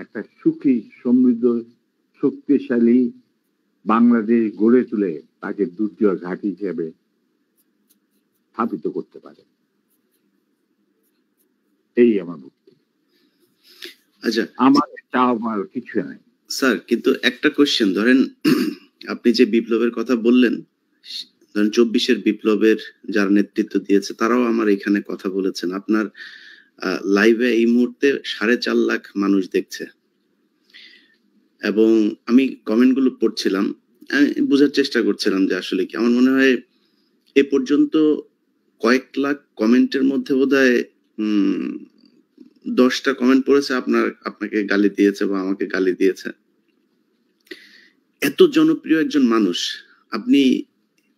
একটা সুখী, সমৃদ্ধ, শক্তিশালী বাংলাদেশ গড়ে তুলে তাকে দুর্জয় ঘাঁটি হিসেবে স্থাপিত করতে পারে। এই আমার বক্তব্য। আচ্ছা, আমার চাওয়ার কিছু নাই স্যার, কিন্তু একটা কোশ্চেন ধরেন, আপনি যে বিপ্লবের কথা বললেন, ধরেন 24-এর বিপ্লবের যারা নেতৃত্ব দিয়েছে তারাও আমার এখানে কথা বলেছেন। আপনার লাইভে এই মুহূর্তে 4.5 লাখ মানুষ দেখছে, এবং আমি কমেন্ট গুলো পড়ছিলাম, আমি বোঝার চেষ্টা করছিলাম যে আসলে কি। আমার মনে হয় এ পর্যন্ত কয়েক লাখ কমেন্টের মধ্যে বোধহয় 10টা কমেন্ট পড়েছে আপনাকে গালি দিয়েছে বা আমাকে গালি দিয়েছে। এত জনপ্রিয় একজন মানুষ, আপনি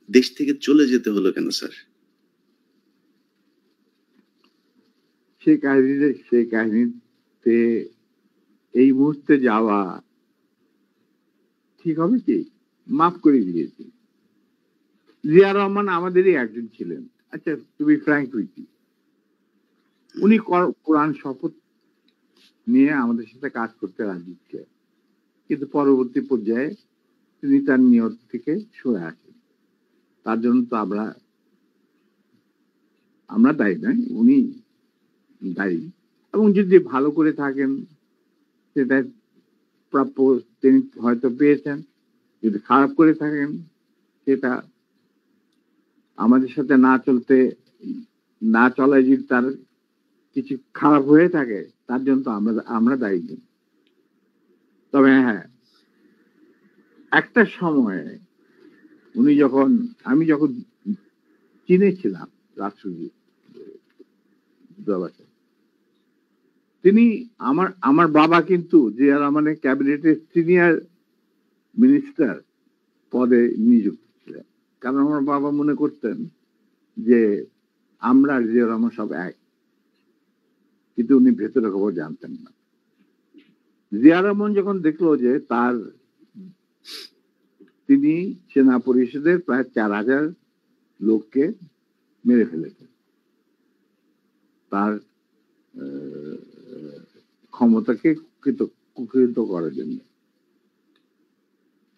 দেশ থেকে চলে যেতে হলো কেন স্যার? সেই কাহিনীতে এই মুহূর্তে যাওয়া ঠিক হবে কি? মাফ করে দিয়েছি। জিয়া রহমান আমাদেরই একজন ছিলেন। আচ্ছা, to be frank with you, উনি কোরআন শপথ নিয়ে আমাদের সাথে কাজ করতে রাজি ছিলেন, কিন্তু পরবর্তী পর্যায়ে তিনি তার নিয়ত থেকে সরে আসেন। তার জন্য তো আমরা দায়ী নয়, উনি দায়ী। এবং যদি ভালো করে থাকেন সেটা প্রাপ্য তিনি হয়তো পেয়েছেন, যদি খারাপ করে থাকেন সেটা আমাদের সাথে না চলায় যদি তার কিছু খারাপ হয়ে থাকে তার জন্য তো আমরা দায়ী নই। তবে হ্যাঁ, একটা সময়ে আমি যখন চিনেছিলাম রাষ্ট্রদূত দূতাবাসে, তিনি আমার বাবা কিন্তু জিয়া রহমানের ক্যাবিনেটের সিনিয়র মিনিস্টার পদে নিযুক্ত ছিলেন। কারণ আমার বাবা মনে করতেন যে আমরা জিয়া রহমান সব এক, কিন্তু উনি ভেতরে খবর জানতেন না। জিয়া রহমান যখন দেখলো যে তিনি সেনা পরিষদের প্রায় 4,000 লোককে মেরে ফেলেছেন তার ক্ষমতাকে কুক্ষিগত করার জন্য,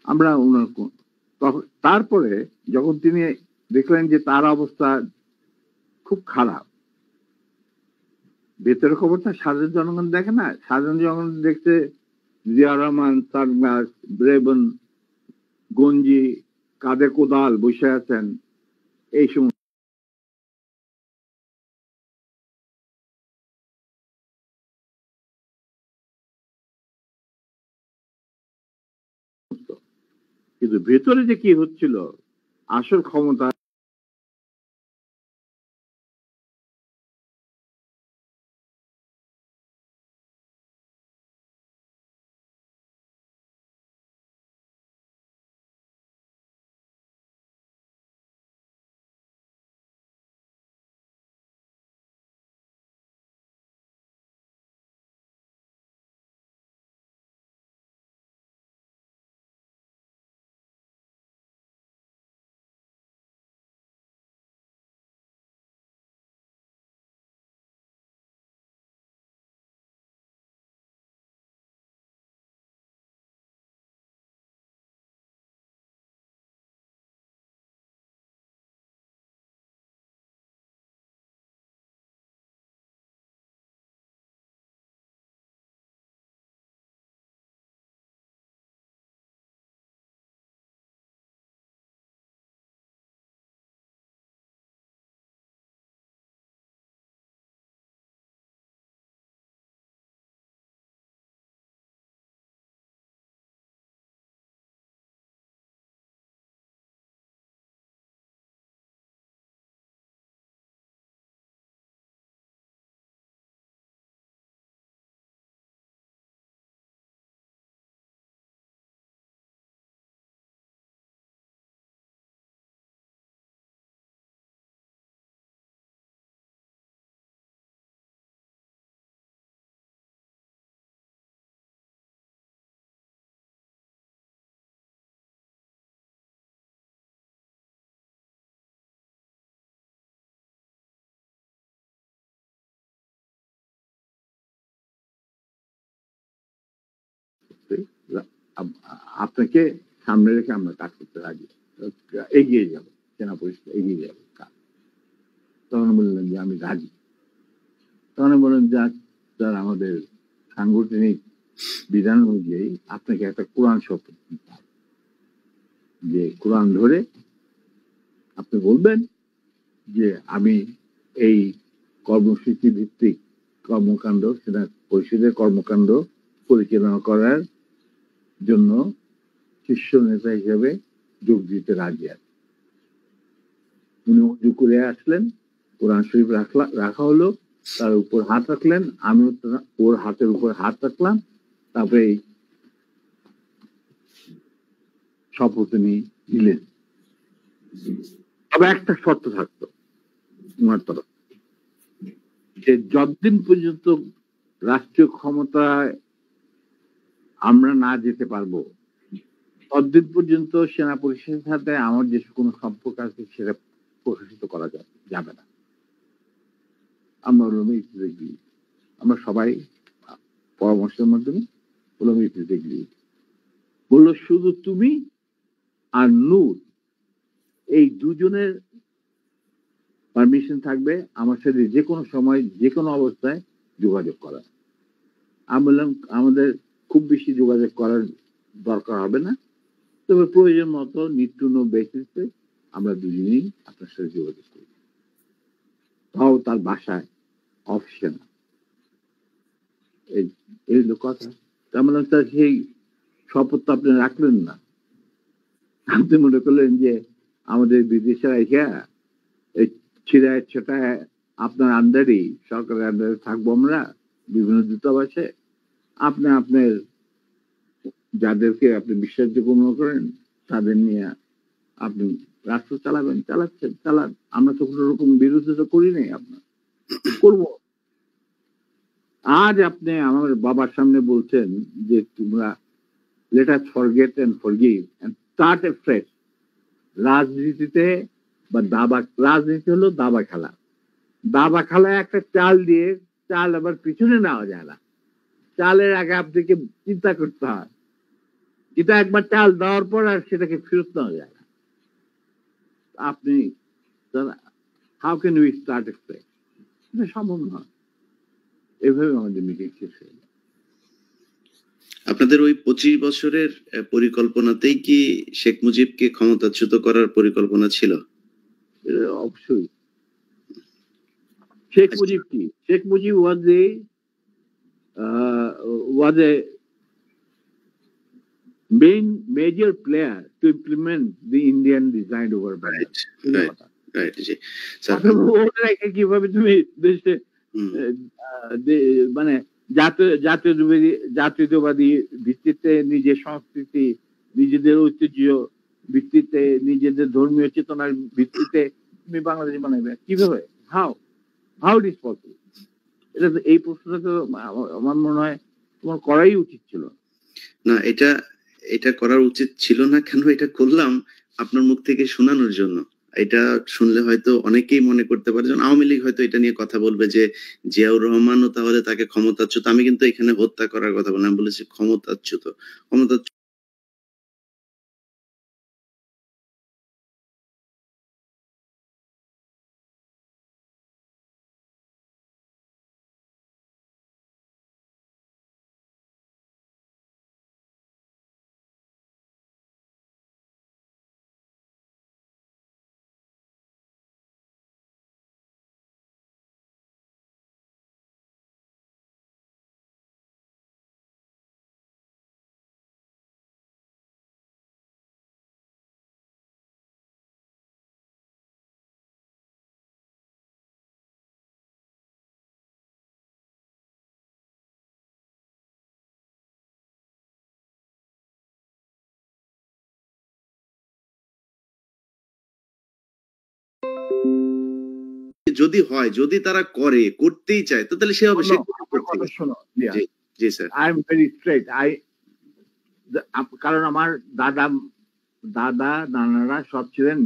আমরা তারপরে যখন তিনি দেখলেন যে তার অবস্থা খুব খারাপ, ভেতরের খবরটা সাধারণ জনগণ দেখে না, সাধারণ জনগণ দেখতে জিয়া রহমান সানগ্লাস, ব্রেবন, গঞ্জি, কাঁধে কোদাল বসে আছেন, এই সময়। কিন্তু ভেতরে যে কি হচ্ছিল, আসল ক্ষমতা আপনাকে সামনে রেখে আমরা কাজ করতে রাজি, এগিয়ে যাব, সেনা পরিষদ এগিয়ে যাবে কাজ। তখন বললেন যে আমি রাজি। তখন বললেন যে স্যার আমাদের সাংগঠনিক বিধান অনুযায়ী আপনাকে একটা কোরআন শপথ দিতে হবে, যে কোরআন ধরে আপনি বলবেন যে আমি এই কর্মসূচি ভিত্তিক কর্মকাণ্ড, সেনা পরিষদের কর্মকাণ্ড পরিচালনা করার জন্য শীর্ষ নেতা হিসেবে যোগ দিতে রাজি আছে। উনি উজু করে আসলেন, কোরআন শরীফ রাখা হলো, তার উপর হাত রাখলেন, আমি ওর হাতের উপর হাত রাখলাম, তারপরে এই শপথ উনি দিলেন। তবে একটা শর্ত থাকতো ওনার তরফ, যে যতদিন পর্যন্ত রাষ্ট্রীয় ক্ষমতায় আমরা না যেতে পারবো ততদিন পর্যন্ত সেনা পরিষদের সাথে আমার যে কোনো সম্পর্ক আছে সেটা প্রকাশিত করা যাবে না। আমরা আমরা সবাই পরামর্শের মাধ্যমে বললো শুধু তুমি আর নূর এই দুজনের পারমিশন থাকবে আমার সাথে যে কোনো সময় যে কোনো অবস্থায় যোগাযোগ করা। আমি বললাম আমাদের খুব বেশি যোগাযোগ করার দরকার হবে না, তবে প্রয়োজন মতো নিত্য বেসিসে আমরা দুজনেই আপনার সাথে যোগাযোগ করি, তাও তার বাসায় অফিসে না। এই হলো কথা। তার মানে তার সেই শপথ তো আপনি রাখলেন না, আপনি মনে করলেন যে আমাদের বিদেশিরা এই ছিড়ায় ছেটায় আপনার আন্ডারেই, সরকারের আন্ডারে থাকবো আমরা বিভিন্ন দূতাবাসে, আপনি আপনার যাদেরকে আপনি বিশ্বাসযোগ্য মনে করেন তাদের নিয়ে আপনি রাষ্ট্র চালাচ্ছেন, চালান। আমরা তো কোনো রকম বিরোধিতা করি নাই, আপনার করবো। আজ আপনি আমার বাবার সামনে বলছেন যে তোমরা let us forget and forgive and start afresh। রাজনীতিতে বা রাজনীতি হলো দাবা খেলা। দাবা খেলায় একটা চাল দিয়ে চাল আবার পিছনে নেওয়া যায় না, চালের আগে আপনাকে চিন্তা করতে হয়, কিন্তু একবার চাল দেওয়ার পর আর সেটাকে ফেরত নেওয়া যায় না। আপনি how can we start afresh? এটা সম্ভব নয়। এভাবে আমাদের মিটিং শেষ হয়ে যায়। আপনাদের ওই 25 বছরের পরিকল্পনাতেই কি শেখ মুজিবকে ক্ষমতাচ্যুত করার পরিকল্পনা ছিল? অবশ্যই। শেখ মুজিব কি? Sheikh Mujib was a major player to implement the Indian design over Right, right, G sir. কিভাবে তুমি দেশে মানে জাতীয়তাবাদী ভিত্তিতে নিজের সংস্কৃতি, নিজেদের ঐতিহ্য ভিত্তিতে, নিজেদের ধর্মীয় চেতনার ভিত্তিতে তুমি বাংলাদেশ বানাবে কিভাবে? How it is possible? এটা এই প্রশ্নটা তো আমার মনে হয় তোমার করাই উচিত ছিল না। এটা করার উচিত ছিল না কেন, এটা করলাম আপনার মুখ থেকে শোনানোর জন্য। এটা শুনলে হয়তো অনেকেই মনে করতে পারে যে আওয়ামী লীগ হয়তো এটা নিয়ে কথা বলবে যে জিয়াউর রহমানও তাহলে তাকে ক্ষমতাচ্যুত। আমি কিন্তু এখানে হত্যা করার কথা বললাম, আমি বলেছি ক্ষমতাচ্যুত। যদি হয়, যদি তারা করতেই চায় তো তাহলে সে হবে। জি sir. I am very straight. কারণ আমার নানারা সব ছিলেন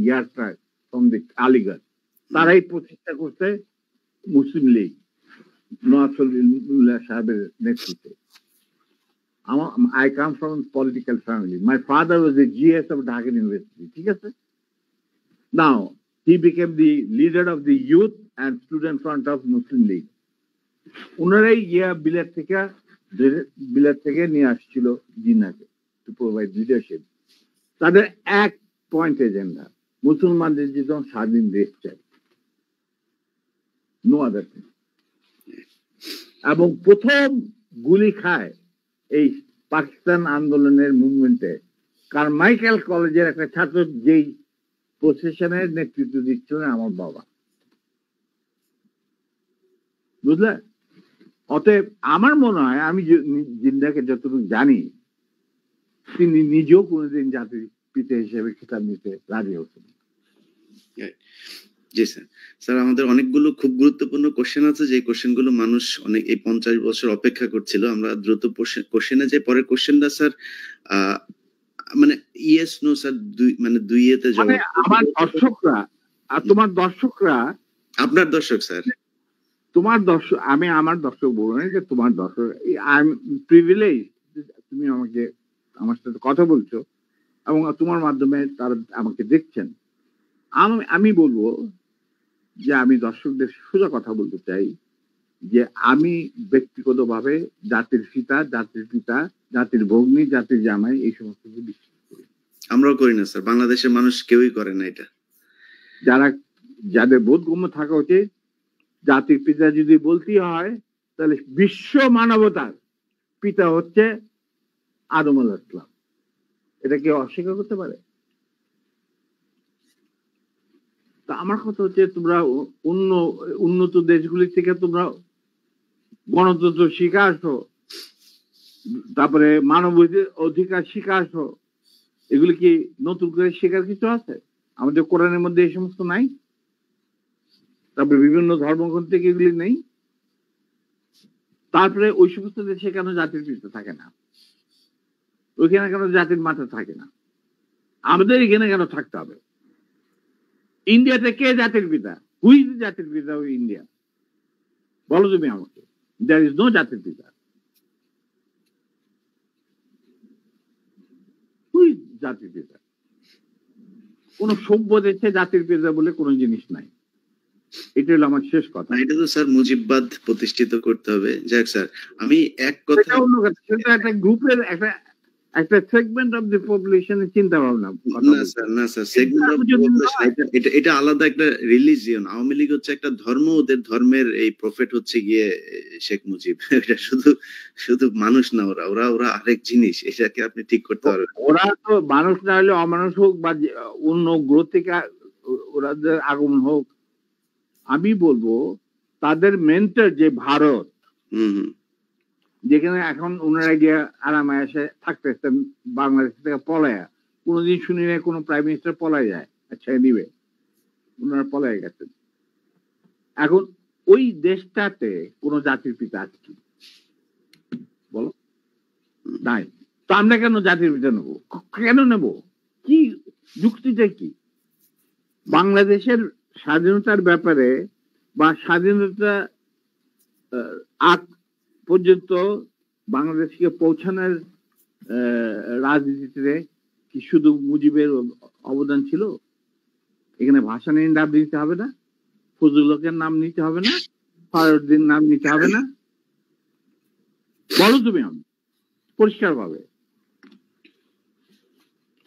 আলিগড়, তারাই প্রতিষ্ঠা করতে মুসলিম লীগ নওয়াজ সাহেবের নেতৃত্বে। I come from a political family. My father was the GS of Dhaka University. ঠিক আছে? Now, he became the leader of the youth and student front of Muslim League. ওনারাই গিয়া বিলেত থেকে নিয়ে আসছিল জিন্নাকে to provide leadership. তাদের এক point agenda, মুসলমানদের যেন স্বাধীন দেশ চাই, নো আদার থিং। এবং প্রথম গুলি খায় এই পাকিস্তান আন্দোলনের মুভমেন্টে কারমাইকেল কলেজের একটা ছাত্র, যেই প্রসেশনের নেতৃত্ব দিচ্ছিলেন আমার বাবা, বুঝলে? অতএব আমার মনে হয়, আমি জিন্দাকে যতটুকু জানি, তিনি নিজেও কোনোদিন জাতির পিতা হিসেবে খেতাব নিতে রাজি হতেন। জি স্যার। স্যার, আমাদের অনেকগুলো খুব গুরুত্বপূর্ণ কোশ্চেন আছে, যে কোশ্চেনগুলো মানুষ অনেক এই 50 বছর অপেক্ষা করছিল। আমরা দ্রুত কোশ্চেনে যাই। পরের কোশ্চেনটা স্যার, মানে ইয়েস নো স্যার, দুই এতে জবাব। আমার দর্শকরা আর তোমার দর্শকরা, আপনার দর্শক স্যার, তোমার দর্শক, আমি আমার দর্শক বলবো না, যে তোমার দর্শক। আই এম প্রিভিলেজ, তুমি আমার সাথে কথা বলছো এবং তোমার মাধ্যমে তারা আমাকে দেখছেন। আমি বলবো যে আমি দর্শকদের সোজা কথা বলতে চাই যে আমি ব্যক্তিগতভাবে জাতির পিতা, জাতির ভগ্নী, জাতির জামাই, এই সমস্ত কিছু বিশ্বাস করি। আমরাও করি না স্যার, বাংলাদেশের মানুষ কেউই করে না এটা। যাদের বোধগম্য থাকা উচিত, জাতির পিতা যদি বলতে হয়, তাহলে বিশ্ব মানবতার পিতা হচ্ছে আদম আলাইহিস সালাম। এটা কেউ অস্বীকার করতে পারে? তা আমার কথা হচ্ছে, তোমরা উন্নত দেশগুলি থেকে তোমরা গণতন্ত্র শিখে আসো, তারপরে মানব অধিকার শিখে আসো। এগুলি কি নতুন করে শেখার কিছু আছে? আমাদের কোরআনের মধ্যে এই সমস্ত নাই? তারপরে বিভিন্ন ধর্মগ্রন্থ থেকে এগুলি নেই? তারপরে ওই সমস্ত দেশে কেন জাতির পিতা থাকে না? ওইখানে কেন জাতির মাথা থাকে না? আমাদের এখানে কেন থাকতে হবে? ইন্ডিয়াতে কে জাতির পিতা? হু ইজ জাতির পিতা অফ ইন্ডিয়া? বলো তুমি আমাকে। দেয়ার ইজ নো জাতির পিতা। হু ইজ জাতির পিতা? কোন সভ্য দেশে জাতির পিতা বলে কোন জিনিস নাই। এটা হলো আমার শেষ কথা। এটা তো স্যার মুজিববাদ প্রতিষ্ঠিত করতে হবে। যাক স্যার, আমি এক কথা, সেটা একটা গ্রুপের একটা সেগমেন্ট অফ দি পপুলেশনের চিন্তা ভাবনা। না স্যার, সেগমেন্ট অফ পপুলেশন এটা আলাদা একটা রিলিজিয়ন। আওয়ামী লীগ হচ্ছে একটা ধর্ম, ওদের ধর্মের এই প্রফেট হচ্ছে গিয়ে শেখ মুজিব। এটা শুধু মানুষ না, ওরা আরেক জিনিস। এটাকে আপনি ঠিক করতে পারবেন। ওরা তো মানুষ না হলে অমানুষ হোক বা অন্য গ্রহ থেকে ওরাদের আগমন হোক, আমি বলবো তাদের মেন্টর যে ভারত, যেখানে এখন ওনারা গিয়ে আরামে এসে থাকতেছেন বাংলাদেশ থেকে পলায়া। কোনোদিন শুনি না কোনো প্রাইম মিনিস্টার পলায় যায়। আচ্ছা, দিবে, ওনারা পলায় গেছেন। এখন ওই দেশটাতে কোন জাতির পিতা আছে কি? বলো, নাই। তো আমরা কেন জাতির পিতা নেবো? কেন নেব? কি যুক্তিটা কি? বাংলাদেশের স্বাধীনতার ব্যাপারে বা স্বাধীনতা আগ পর্যন্ত বাংলাদেশকে পৌঁছানোর রাজনীতিতে কি শুধু মুজিবের অবদান ছিল? এখানে ভাসানীর নাম নিতে হবে না? ফজলুল হকের নাম নিতে হবে না? ফারুদ্দিন নাম নিতে হবে না? বলো তুমি আমি পরিষ্কার ভাবে।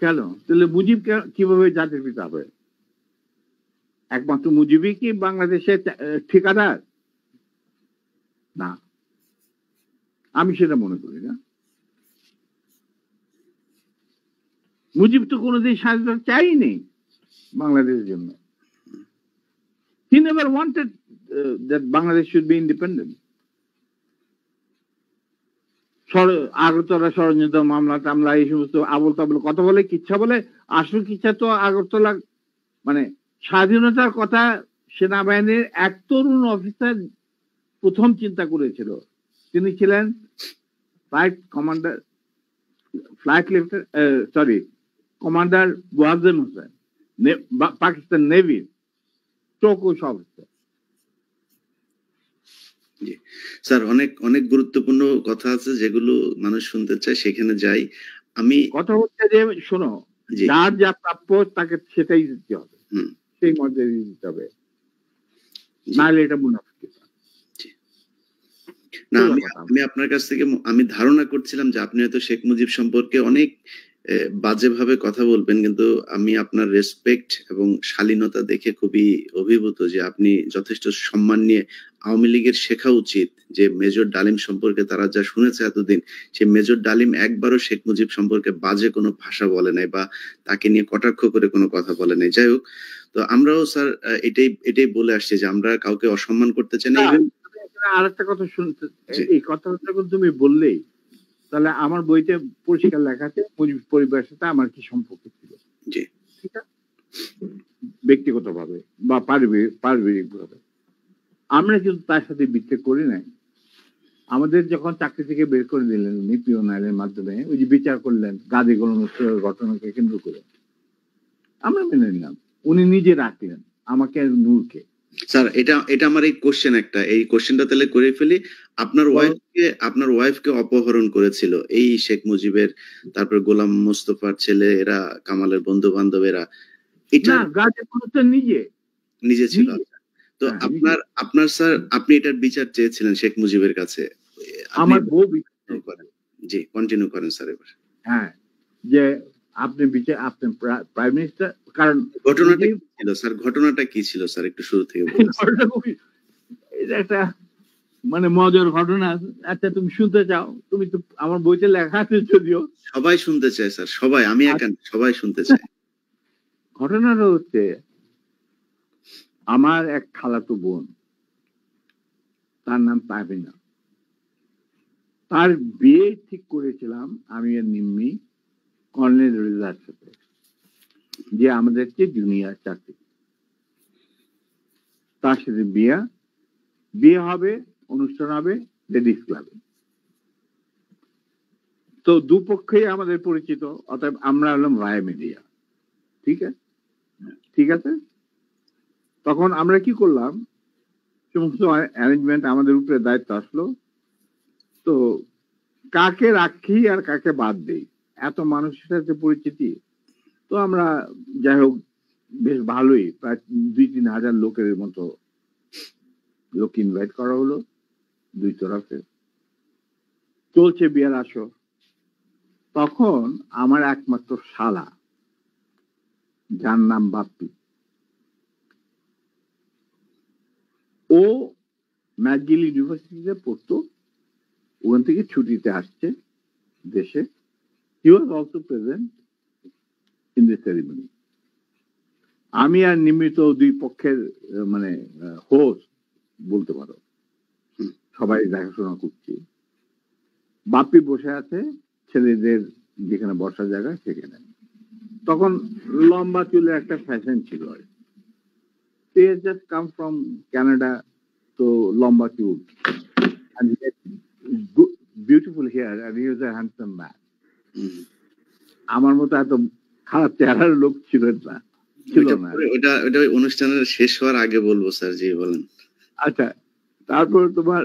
কেন? তাহলে মুজিব কিভাবে জাতির পিতা হবে? একমাত্র মুজিবই কি বাংলাদেশের ঠিকাদার? না, আমি সেটা মনে করি না। মুজিব তো কোনোদিন স্বাধীনতা চাইনি বাংলাদেশের জন্য। He never wanted that Bangladesh should be independent. Agartala ষড়যন্ত্র মামলা টামলা এই সমস্ত আবল তাবল কথা বলে, কিচ্ছা বলে। আসল কিচ্ছা তো আগরতলা, মানে স্বাধীনতার কথা সেনাবাহিনীর এক তরুণ অফিসার প্রথম চিন্তা করেছিল। তিনি ছিলেন কমান্ডার বুয়ার্জন হোসেন, পাকিস্তান নেভির চৌকুশ অফিসার। জি স্যার, অনেক অনেক গুরুত্বপূর্ণ কথা আছে যেগুলো মানুষ শুনতে চায়, সেখানে যাই আমি। কথা হচ্ছে যে শোনো, জি। যার যা প্রাপ্য তাকে সেটাই দিতে হবে, হুম। সেই মর্যাদা দিতে হবে, জি। নাহলে এটা মুনাফিকি। জি। না, সোজা আমি কথা। আমি আপনার কাছ থেকে আমি ধারণা করছিলাম যে আপনি হয়তো শেখ মুজিব সম্পর্কে অনেক বাজেভাবে কথা বলবেন, কিন্তু আমি আপনার রেসপেক্ট এবং শালীনতা দেখে খুবই অভিভূত যে আপনি যথেষ্ট সম্মান নিয়ে আওয়ামী লীগের শেখা উচিত যে মেজর ডালিম সম্পর্কে তারা যা শুনেছে এতদিন, সে মেজর ডালিম একবারও শেখ মুজিব সম্পর্কে বাজে কোনো ভাষা বলে নাই বা তাকে নিয়ে কটাক্ষ করে কোনো কথা বলে নাই। যাই হোক, তো আমরাও স্যার এটাই বলে আসছি যে আমরা কাউকে অসম্মান করতে চাই না। ইভেন আর একটা কথা শুনতে, জি। এই কথাটা যখন তুমি বললেই, তাহলে আমার বইতে পরিষ্কার লেখা আছে মুজিব পরিবারের সাথে আমার কি সম্পর্ক ছিল। জি। ঠিক আছে, ব্যক্তিগতভাবে বা পারিবারিক ভাবে আমরা কিন্তু তার সাথে বিচ্ছেদ করি নাই। আমাদের যখন চাকরি থেকে বের করে দিলেন উনি পিওন আইনের মাধ্যমে, ওই যে বিচার করলেন গাজী গোলাম মোস্তফার ঘটনাকে কেন্দ্র করে, আমরা মেনে নিলাম। উনি নিজে রাখলেন আমাকে আর নূরকে। স্যার, এটা আমার এই কোশ্চেন একটা, এই কোশ্চেনটা তাহলে করে ফেলি। আপনার ওয়াইফকে অপহরণ করেছিল এই শেখ মুজিবের, তারপর গোলাম মোস্তফার ছেলে, এরা কামালের বন্ধু বান্ধবেরা, এটা না, গাজী গোলাম নিজে নিজে ছিল। নিজে আচ্ছা। তো হ্যাঁ, নিজে। আপনার স্যার, আপনি এটার বিচার চেয়েছিলেন শেখ মুজিবের কাছে, আপনি আমার বউ continue করেন। জি, কন্টিনিউ করেন স্যার এবার। হ্যাঁ, যে আপনি বিচার, আপনি প্রাইম মিনিস্টার, কারণ ঘটনাটা কি ছিল স্যার? ঘটনাটা কি ছিল স্যার, একটু শুরু থেকে বলুন। এটা একটা মানে মজার ঘটনা। আচ্ছা, তুমি শুনতে চাও? তুমি তো আমার বইতে লেখা আছে যদিও। সবাই শুনতে চায় স্যার, সবাই, আমি একা না, সবাই শুনতে চায়। ঘটনাটা হচ্ছে, আমার এক খালাতো বোন, তার নাম তাহমিনা। তার বিয়ে ঠিক করেছিলাম আমি আর নিম্মি কর্নেল রেজার সাথে, যে আমাদের চেয়ে জুনিয়র চাকরি। তার সাথে বিয়ে হবে, অনুষ্ঠান হবে লেডিস ক্লাবে। তো দুপক্ষেই আমাদের পরিচিত, অতএব আমরা হলাম রায় মিডিয়া। ঠিক আছে, ঠিক আছে। তখন আমরা কি করলাম, সমস্ত অ্যারেঞ্জমেন্ট আমাদের উপরে দায়িত্ব আসলো। তো কাকে রাখি আর কাকে বাদ দেই, এত মানুষের সাথে পরিচিতি। তো আমরা যাই হোক বেশ ভালোই, প্রায় 2-3 হাজার লোকের মতো লোক ইনভাইট করা হলো, দুই তরফে চলছে বিয়ের আসর। তখন আমার একমাত্র শালা, যার নাম বাপ্পি, ও ম্যাকগিল ইউনিভার্সিটিতে পড়তো, ওখান থেকে ছুটিতে আসছে দেশে। He was also present in the ceremony. আমি আর নিমিত দুই পক্ষের মানে হোস্ট বলতে পারো, সবাই দেখাশোনা করছি। বাপ্পি বসে আছে ছেলেদের যেখানে বসার জায়গা সেখানে। তখন লম্বা চুলের একটা ফ্যাশন ছিল, he has just come from Canada, তো লম্বা চুল, and he had beautiful hair and he was a handsome man. আমার মতো এত খারাপ চেহারার লোক ছিল না। ওটা অনুষ্ঠানের শেষ হওয়ার আগে বলবো স্যার, জি বলেন। আচ্ছা, তারপর তোমার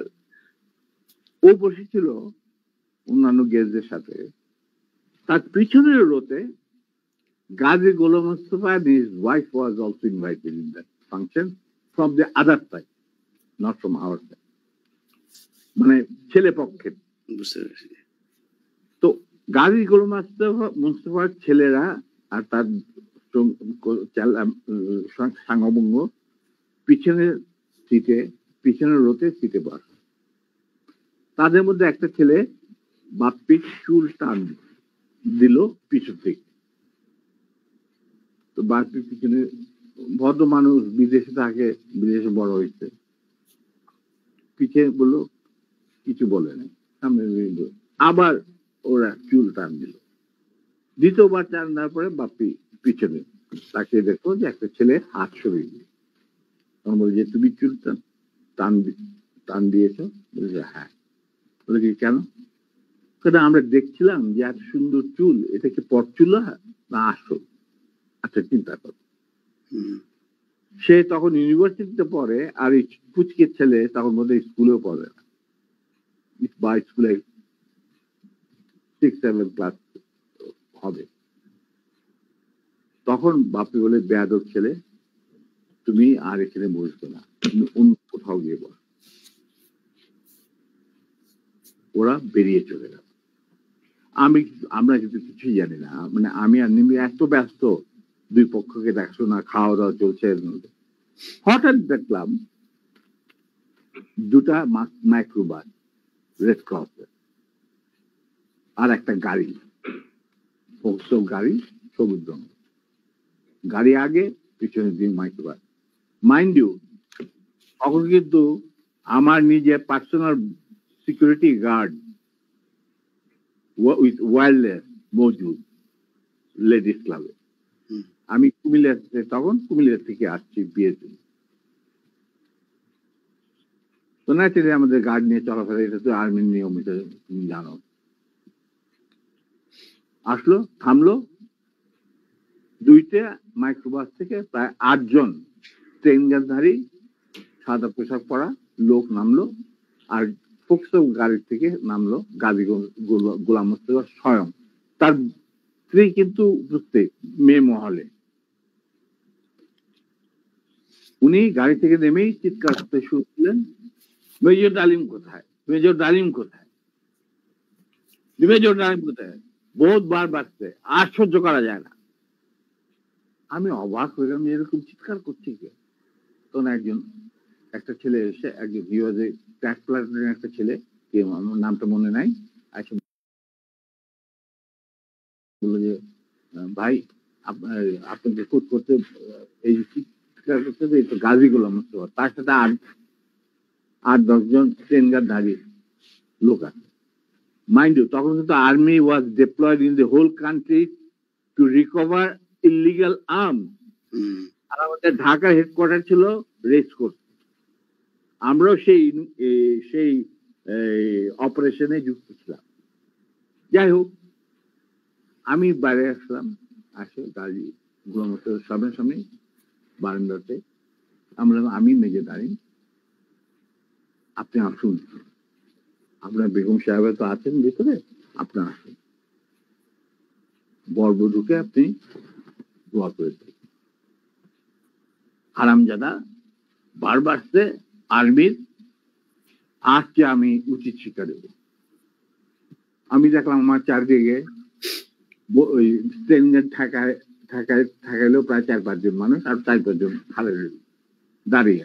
ও বসেছিল অন্যান্য গেস্টদের সাথে, তার পিছনের রোতে Gazi Golam Mostafa and his wife was also invited in that function from the other side, not from our side, মানে ছেলে পক্ষের। বুঝতে পেরেছি। তো গাজী গোলাম মোস্তফার ছেলেরা আর তার সাঙ্গবঙ্গ পিছনের সিটে, পিছনের রোতে সিটে বসে। তাদের মধ্যে একটা ছেলে বাপ্পির চুল টান দিল পিছু থেকে। তো বাপ্পির পিছনে, ভদ্র মানুষ, বিদেশে থাকে, বিদেশে বড় হয়েছে, পিছিয়ে বললো, কিছু বলে নাই, সামনে আবার ওরা চুল টান দিল। দ্বিতীয়বার টান দেওয়ার পরে বাপ্পি পিছনে তাকে দেখো যে একটা ছেলে হাত সরিয়ে দিল। তখন বলে যে তুমি চুল টান দিয়েছ? বলছে হ্যাঁ। বলে কি কেন? আমরা দেখছিলাম যে এত সুন্দর চুল, এটা কি পরচুলা না আসল? আচ্ছা, চিন্তা করো। সে তখন ইউনিভার্সিটিতে পড়ে, আর এই পুচকের ছেলে তখন বোধহয় স্কুলেও পড়ে না, বা স্কুলে 6-7 ক্লাস হবে। তখন বাপি বলে, বেয়াদব ছেলে, তুমি আর এখানে বসবে না, তুমি অন্য কোথাও গিয়ে বস। ওরা বেরিয়ে চলে গেল। আমরা কিন্তু কিছুই জানি না, মানে আমি আর নিমি এত ব্যস্ত, দুই পক্ষকে দেখাশোনা, খাওয়া দাওয়া চলছে। হঠাৎ দেখলাম দুটা মাইক্রোবাস, রেড ক্রস আর একটা গাড়ি, গাড়ি সবুজ রঙ, গাড়ি আগে, পিছনে দিন মাইক্রোবাস। মাইন্ড ইউ, তখন কিন্তু আমার নিজের personal security guard with wireless মজুদ লেডিস ক্লাবে। আমি তখন কুমিল্লা থেকে আসছি বিয়ের জন্য। তো ন্যাচারালি আমাদের গার্ড নিয়ে চলাফেরা, এটা তো আর্মির নিয়ম, এটা তুমি জানো। আসলো, থামলো, দুইটা মাইক্রোবাস থেকে প্রায় 8 জন ট্রেনগারধারী সাদা পোশাক পরা লোক নামলো, আর ফোকসো গাড়ির থেকে নামলো গাজীগঞ্জ গোলাম মোস্তফা স্বয়ং, তার স্ত্রী কিন্তু উপস্থিত মেয়ে মহলে। উনি গাড়ি থেকে নেমেই চিৎকার করতে শুরু করলেন, মেজর ডালিম কোথায়, মেজর ডালিম কোথায়, মেজর ডালিম কোথায়, বহুতবার বাড়ছে, আর সহ্য করা যায় না। আমি অবাক হয়ে গেলাম, এরকম চিৎকার করছে কে? তখন একটা ছেলে এসে, একজন ট্র্যাক প্লাটুনের একটা ছেলে, কে আমার নামটা মনে নাই, এসে বললো যে, ভাই আপনাকে খুঁজ করতে, এই চিৎকার করতে এই তো গাজী গোলাম মোস্তফা, তার সাথে 8-10 জন ট্রেনগার দাঁড়িয়ে লোক আছে। মাইন্ড ইউ, তখন কিন্তু army was deployed in the whole country to recover illegal arms. আর আমাদের ঢাকার হেডকোয়ার্টার ছিল রেস কোর্স, আমরাও সেই অপারেশনে যুক্ত ছিলাম। যাই হোক, আমি বাইরে আসলাম, আসে গাড়ি গোলাম মোস্তফার সামনে বারান্দাতে, আমি মেজর দাঁড়িয়ে, আপনি আসুন, আপনার বেগম সাহেব তো আছেন ভিতরে, আপনি আসুন, বরবধূকে আপনি দোয়া করে দেন। হারামজাদা বারবার সে আর্মির, আজকে আমি উচিত শিক্ষা দেব। আমি দেখলাম আমার চারদিকে ওই ট্রেনের ঠাকাইলেও প্রায় 4-5 জন মানুষ, আর 4-5 জন খালের দাঁড়িয়ে।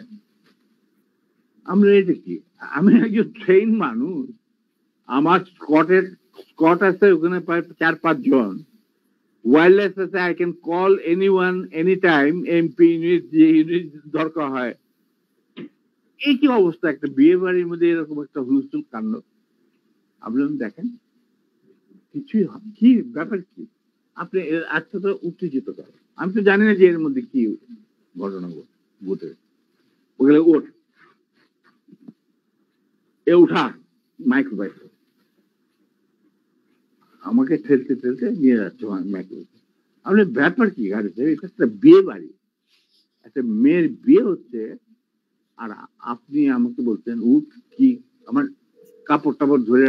আমরা এটা কি, আমি একজন ট্রেন মানুষ, আমার স্কট আছে ওখানে প্রায় 4-5 জন, ওয়্যারলেস আছে, I can call anyone any time, MP unit, যে ইউনিট দরকার হয়। এই কি অবস্থা, একটা বিয়ে বাড়ির মধ্যে এরকম একটা হুলস্থুল কাণ্ড। আপনি দেখেন কিছুই কি ব্যাপার, কি আপনি আজকে তো উত্তেজিত করেন, আমি তো জানি না যে এর মধ্যে কি ঘটনা ঘটে। ওগুলো ওঠ, এ উঠা মাইক্রোবাইক, আমাকে ঠেলতে ঠেলতে নিয়ে যাচ্ছে মাইক্রোবাইক। আপনি ব্যাপার কি গাড়িতে, এটা একটা বিয়ে বাড়ি, একটা মেয়ের বিয়ে হচ্ছে, আর আপনি আমাকে বলছেন উঠ, কি আমার কাপড় টাপড় ধরে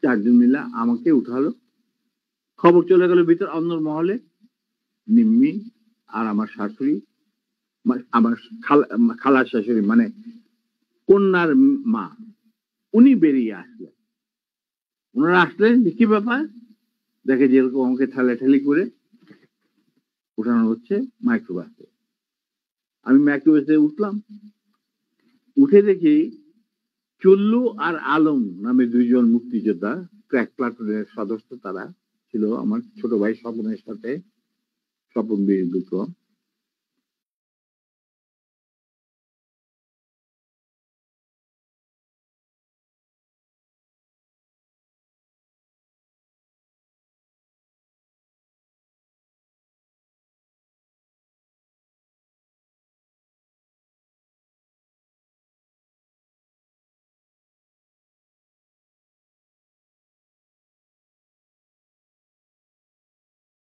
4 জন মিলা আমাকে উঠালো, খবর চলে গেল ভিতর অন্য মহলে। নিম্মি আর আমার শাশুড়ি, আমার খালার শাশুড়ি, মানে কন্যার মা, উনি বেরিয়ে আসলেন। ওনারা আসলেন যে কি ব্যাপার, দেখে যেরকম আমাকে ঠেলাঠেলি করে উঠানো হচ্ছে মাইক্রোবাসে। আমি মাইক্রোবাসে উঠলাম, উঠে দেখি চুল্লু আর আলম নামে 2 জন মুক্তিযোদ্ধা, ক্র্যাক প্লাটুনের সদস্য, তারা ছিল আমার ছোট ভাই স্বপনের সাথে, স্বপন বীর বিক্রম।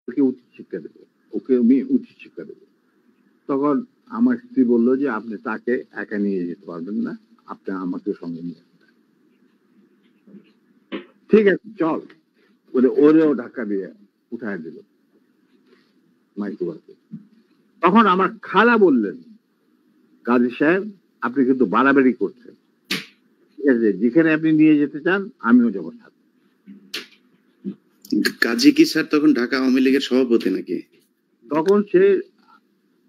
ওকে উচিত শিক্ষা দেবো, ওকে আমি উচিত শিক্ষা দেবো। তখন আমার স্ত্রী বললো যে আপনি তাকে একা নিয়ে যেতে পারবেন না, আপনি আমাকে সঙ্গে নিয়ে আসবেন। ঠিক আছে চল বলে ওরেও ধাক্কা দিয়ে উঠায় দিল মাইক্রোবাসে। তখন আমার খালা বললেন, কাজী সাহেব আপনি কিন্তু বাড়াবাড়ি করছেন, ঠিক আছে, যেখানে আপনি নিয়ে যেতে চান আমিও যাবো সাথে। কাজী কি স্যার তখন ঢাকা আওয়ামী লীগের সভাপতি নাকি? তখন সে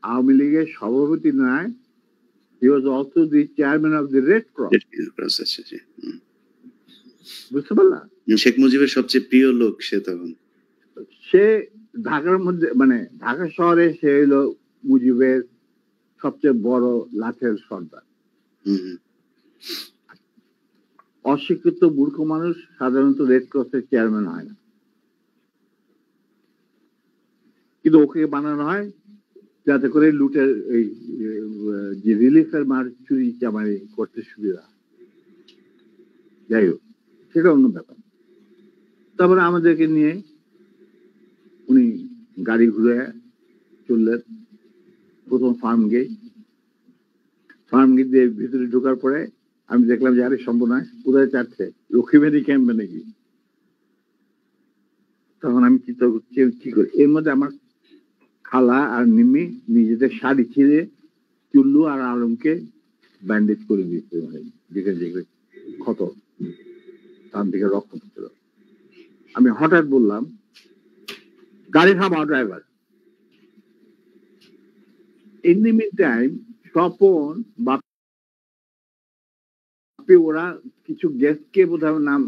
আওয়ামী লীগের সভাপতি নয়, he was also the chairman of the Red Cross, আচ্ছা, জি। বুঝতে পারলাম। শেখ মুজিবের সবচেয়ে প্রিয় লোক সে তখন। সে ঢাকার মধ্যে মানে ঢাকা শহরে সে হলো মুজিবের সবচেয়ে বড় লাঠের সর্দার। অশিক্ষিত মূর্খ মানুষ সাধারণত রেড ক্রসের চেয়ারম্যান হয় না, কিন্তু ওকে বানানো হয় যাতে করে লুটের এই যে রিলিফের মার চুরি চামারি করতে সুবিধা। যাই হোক সেটা অন্য ব্যাপার। তারপরে আমাদেরকে নিয়ে উনি গাড়ি ঘুরে চললেন প্রথম ফার্ম গেট দিয়ে ভিতরে ঢোকার পরে আমি দেখলাম যে আরে সম্পূর্ণ কোথায় চাচ্ছে লক্ষ্মীবাড়ি ক্যাম্পে নাকি। তখন আমি চিন্তা করছি কি করি, এর মধ্যে আমার খালা আর নিমি নিজেদের শাড়ি ছিঁড়ে চুল্লু আর আলমকে ব্যান্ডেজ করে দিয়েছে, যেখানে যেখানে ক্ষত তার দিকে রক্ত ছিল। আমি হঠাৎ বললাম গাড়ি থামাও driver. In the meantime Swapan Bapi ওরা কিছু গেস্টকে বোধহয় নাম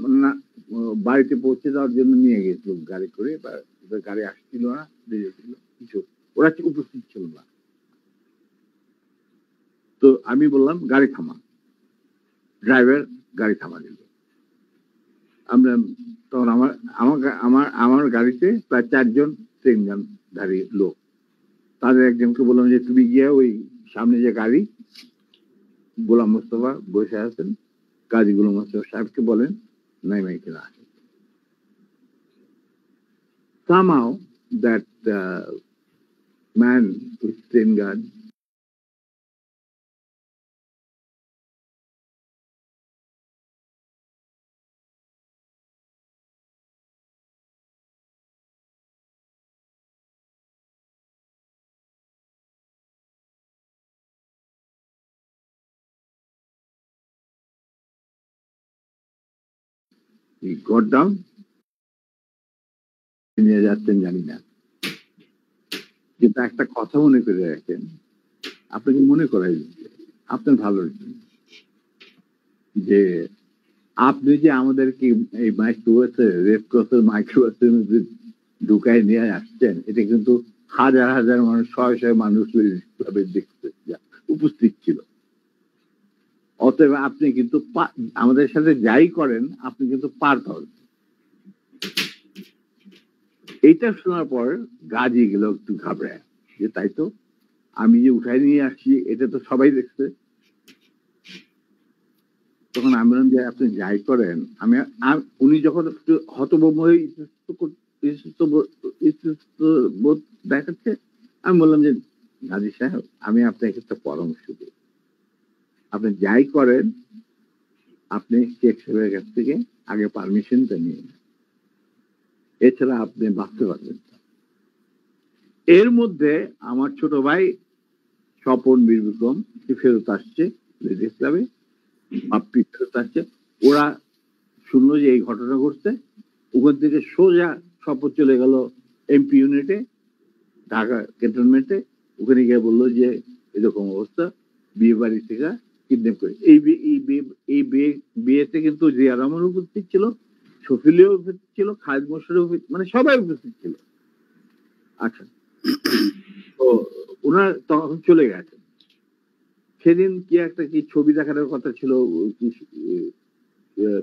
বাড়িতে পৌঁছে দেওয়ার জন্য নিয়ে গেছিল গাড়ি করে, বা গাড়ি আসছিল না, দেরি ছিল কিছু, ওরা উপস্থিত ছিল না। তো আমি বললাম গাড়ি থামা, ড্রাইভার গাড়ি থামা দিল। আমরা তখন আমার গাড়িতে প্রায় 4 জন ট্রেন গানধারী লোক, তাদের একজনকে বললাম যে তুমি গিয়ে ওই সামনে যে গাড়ি গোলাম মোস্তফা বসে আছেন, কাজী গোলাম মোস্তফা সাহেবকে বলেন নাই কিনা আসেন। Somehow that man with train guard he got down, নিয়ে যাচ্ছেন জানি না, কিন্তু একটা কথা মনে করে রাখেন, আপনাকে মনে করাই দিচ্ছে আপনার ভালোর জন্য, যে আপনি যে আমাদেরকে এই মাইক্রোবাসে রেড ক্রসের মাইক্রোবাসের মধ্যে ঢুকায় নিয়ে আসছেন, এটা কিন্তু হাজার হাজার মানুষ, শয়ে শয়ে মানুষ দেখতে উপস্থিত ছিল। অতএব আপনি কিন্তু আমাদের সাথে যাই করেন আপনি কিন্তু পার পাবেন। এইটা শোনার পর গাজি গেল একটু ঘাবড়ায়, যে তাই তো আমি যে উঠাই নিয়ে আসছি এটা তো সবাই দেখছে। তখন আমি বললাম যে আপনি যাই করেন, উনি যখন একটু হতভম্ব হয়ে বোধ দেখাচ্ছে, আমি বললাম যে গাজী সাহেব আমি আপনাকে একটা পরামর্শ দিই, আপনি যাই করেন আপনি শেখ সাহেবের কাছ থেকে আগে পারমিশনটা নিয়ে নেন, এছাড়া আপনি বাঁচতে পারবেন না। এর মধ্যে আমার ছোট ভাই স্বপন বীর বিক্রম ফেরত আসছে লেডিস ক্লাবে, বাপ্পি ফেরত আসছে, ওরা শুনলো যে এই ঘটনা ঘটছে, ওখান থেকে সোজা স্বপন চলে গেল এমপি ইউনিটে ঢাকা ক্যান্টনমেন্টে, ওখানে গিয়ে বললো যে এরকম অবস্থা, বিয়ে বাড়ি থেকে কিডন্যাপ করে। এই বিয়েতে কিন্তু জিয়া রহমান উপস্থিত ছিল, শফিলিও উপস্থিত ছিল, খালিদ মোশাররফ, মানে সবাই উপস্থিত ছিল। আচ্ছা, তো ওনারা তখন চলে গেছে। সেদিন কি একটা কি ছবি দেখানোর কথা ছিল,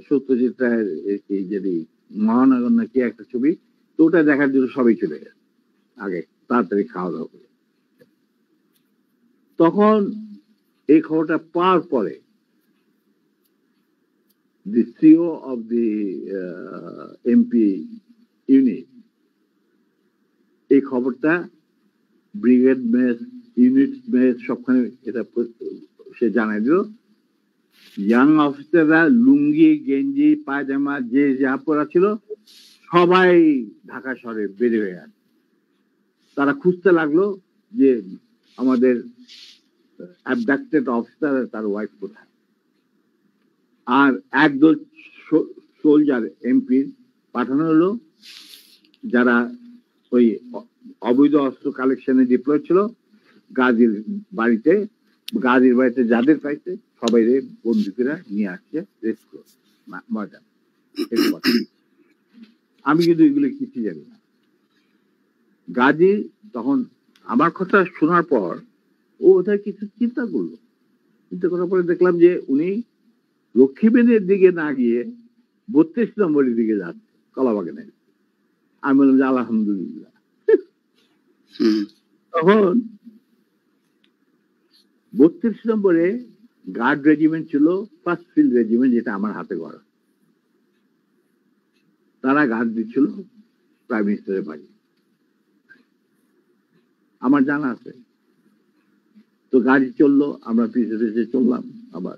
সত্যজিৎ রায়ের যদি মহানগর না কি একটা ছবি, তো ওটা দেখার জন্য সবাই চলে গেছে আগে তাড়াতাড়ি খাওয়া দাওয়া করে। তখন এই খবরটা পাওয়ার পরে the CEO of the MP unit এই খবরটা ব্রিগেড মেস ইউনিট সবখানে এটা সে জানাই দিল, ইয়াং অফিসাররা লুঙ্গি গেঞ্জি পায়জামা যে যা পরা ছিল সবাই ঢাকা শহরে বের হয়ে আসে। তারা খুঁজতে লাগলো যে আমাদের অ্যাবডাক্টেড অফিসার তার ওয়াইফ কোথায়। আর একদল সোলজার এমপি পাঠানো হলো, যারা ওই অবৈধ অস্ত্র কালেকশনে ডিপ্লয় ছিল, গাজীর বাড়িতে যাদের পাইছে সবাই বন্দুকেরা নিয়ে আসছে রেস্ট মজা। আমি কিন্তু এগুলো কিছু জানি না। গাজী তখন আমার কথা শোনার পর ও ওদের কিছু চিন্তা করলো। চিন্তা করার পরে দেখলাম যে উনি লক্ষ্মীবেনের দিকে না গিয়ে 32 নম্বরের দিকে যাচ্ছে কলাবাগানে। আমি বললাম যে আলহামদুলিল্লাহ। তখন 32 নম্বরে গার্ড রেজিমেন্ট ছিল, ফার্স্ট ফিল্ড রেজিমেন্ট, যেটা আমার হাতে গড়া। তারা গার্ড দিচ্ছিল প্রাইম মিনিস্টারের বাড়ি, আমার জানা আছে। তো গাড়ি চললো, আমরা পিছিয়ে পিছিয়ে চললাম। আবার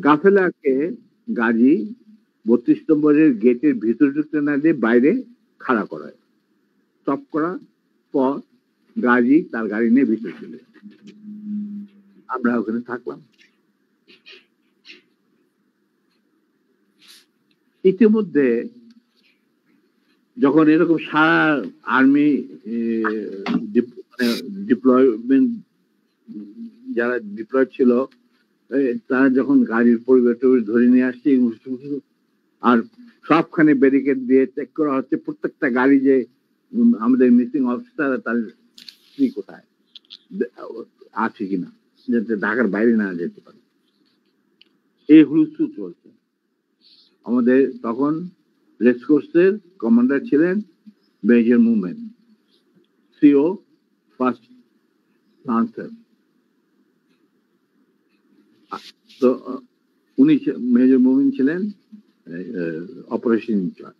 কাফেলাকে গাড়ি 32 নম্বরের গেটের ভিতরে ঢুকতে না দিয়ে বাইরে খাড়া করায়। স্টপ করার পর গাড়ি তার গাড়ি নিয়ে ভিতরে চলে, আমরা ওখানে থাকলাম। ইতিমধ্যে যখন এরকম সারা আর্মি ডিপ্লয়মেন্ট যারা ডিপ্লয় ছিল তারা যখন গাড়ির পরিবেশ ধরে নিয়ে আসছে, আর সবখানে ব্যারিকেড দিয়ে চেক করা হচ্ছে প্রত্যেকটা গাড়ি যে আমাদের মিসিং অফিসার তার স্ত্রী কোথায় আছে কিনা, যাতে ঢাকার বাইরে না যেতে পারে। এই হুলস্থুল চলছে। আমাদের তখন রেসকোর্সের কমান্ডার ছিলেন major movement, CO first lancer. তো উনি মেজর মুভমেন্ট ছিলেন অপারেশন ইনচার্জ,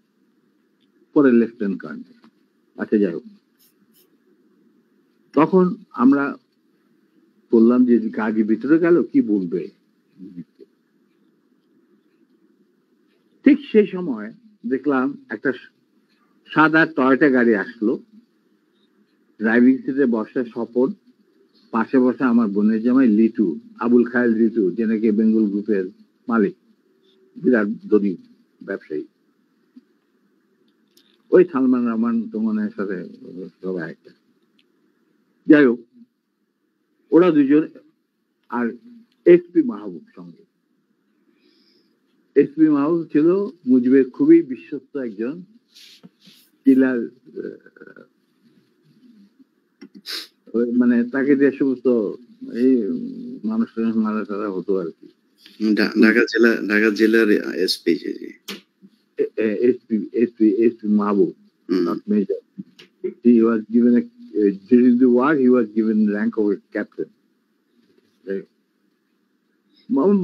পরে লেফটেন্যান্ট কর্নেল। আচ্ছা, যাই হোক, তখন আমরা বললাম যে গাড়ি ভিতরে গেল কি বলবে। ঠিক সেই সময় দেখলাম একটা সাদা টয়টা গাড়ি আসলো, ড্রাইভিং সিটে বসে স্বপন, পাশে বসে আমার বোনের জামাই লিটু, আবুল খায়ের লিটু, যে নাকি বেঙ্গল গ্রুপের মালিক, বিরাট ধনী ব্যবসায়ী। ওই সালমান রহমান তোমানের সাথে সবাই একটা। যাই হোক, ওরা দুজন, আর এসপি মাহবুব সঙ্গে। এসপি মাহবুব ছিল মুজিবের খুবই বিশ্বস্ত একজন কিলার, মানে তাকে যে সমস্ত এই মানুষ মারা টারা হতো আর কি। ঢাকা জেলার SP SP Mahbub, not major. He was given during the war he was given rank of a captain.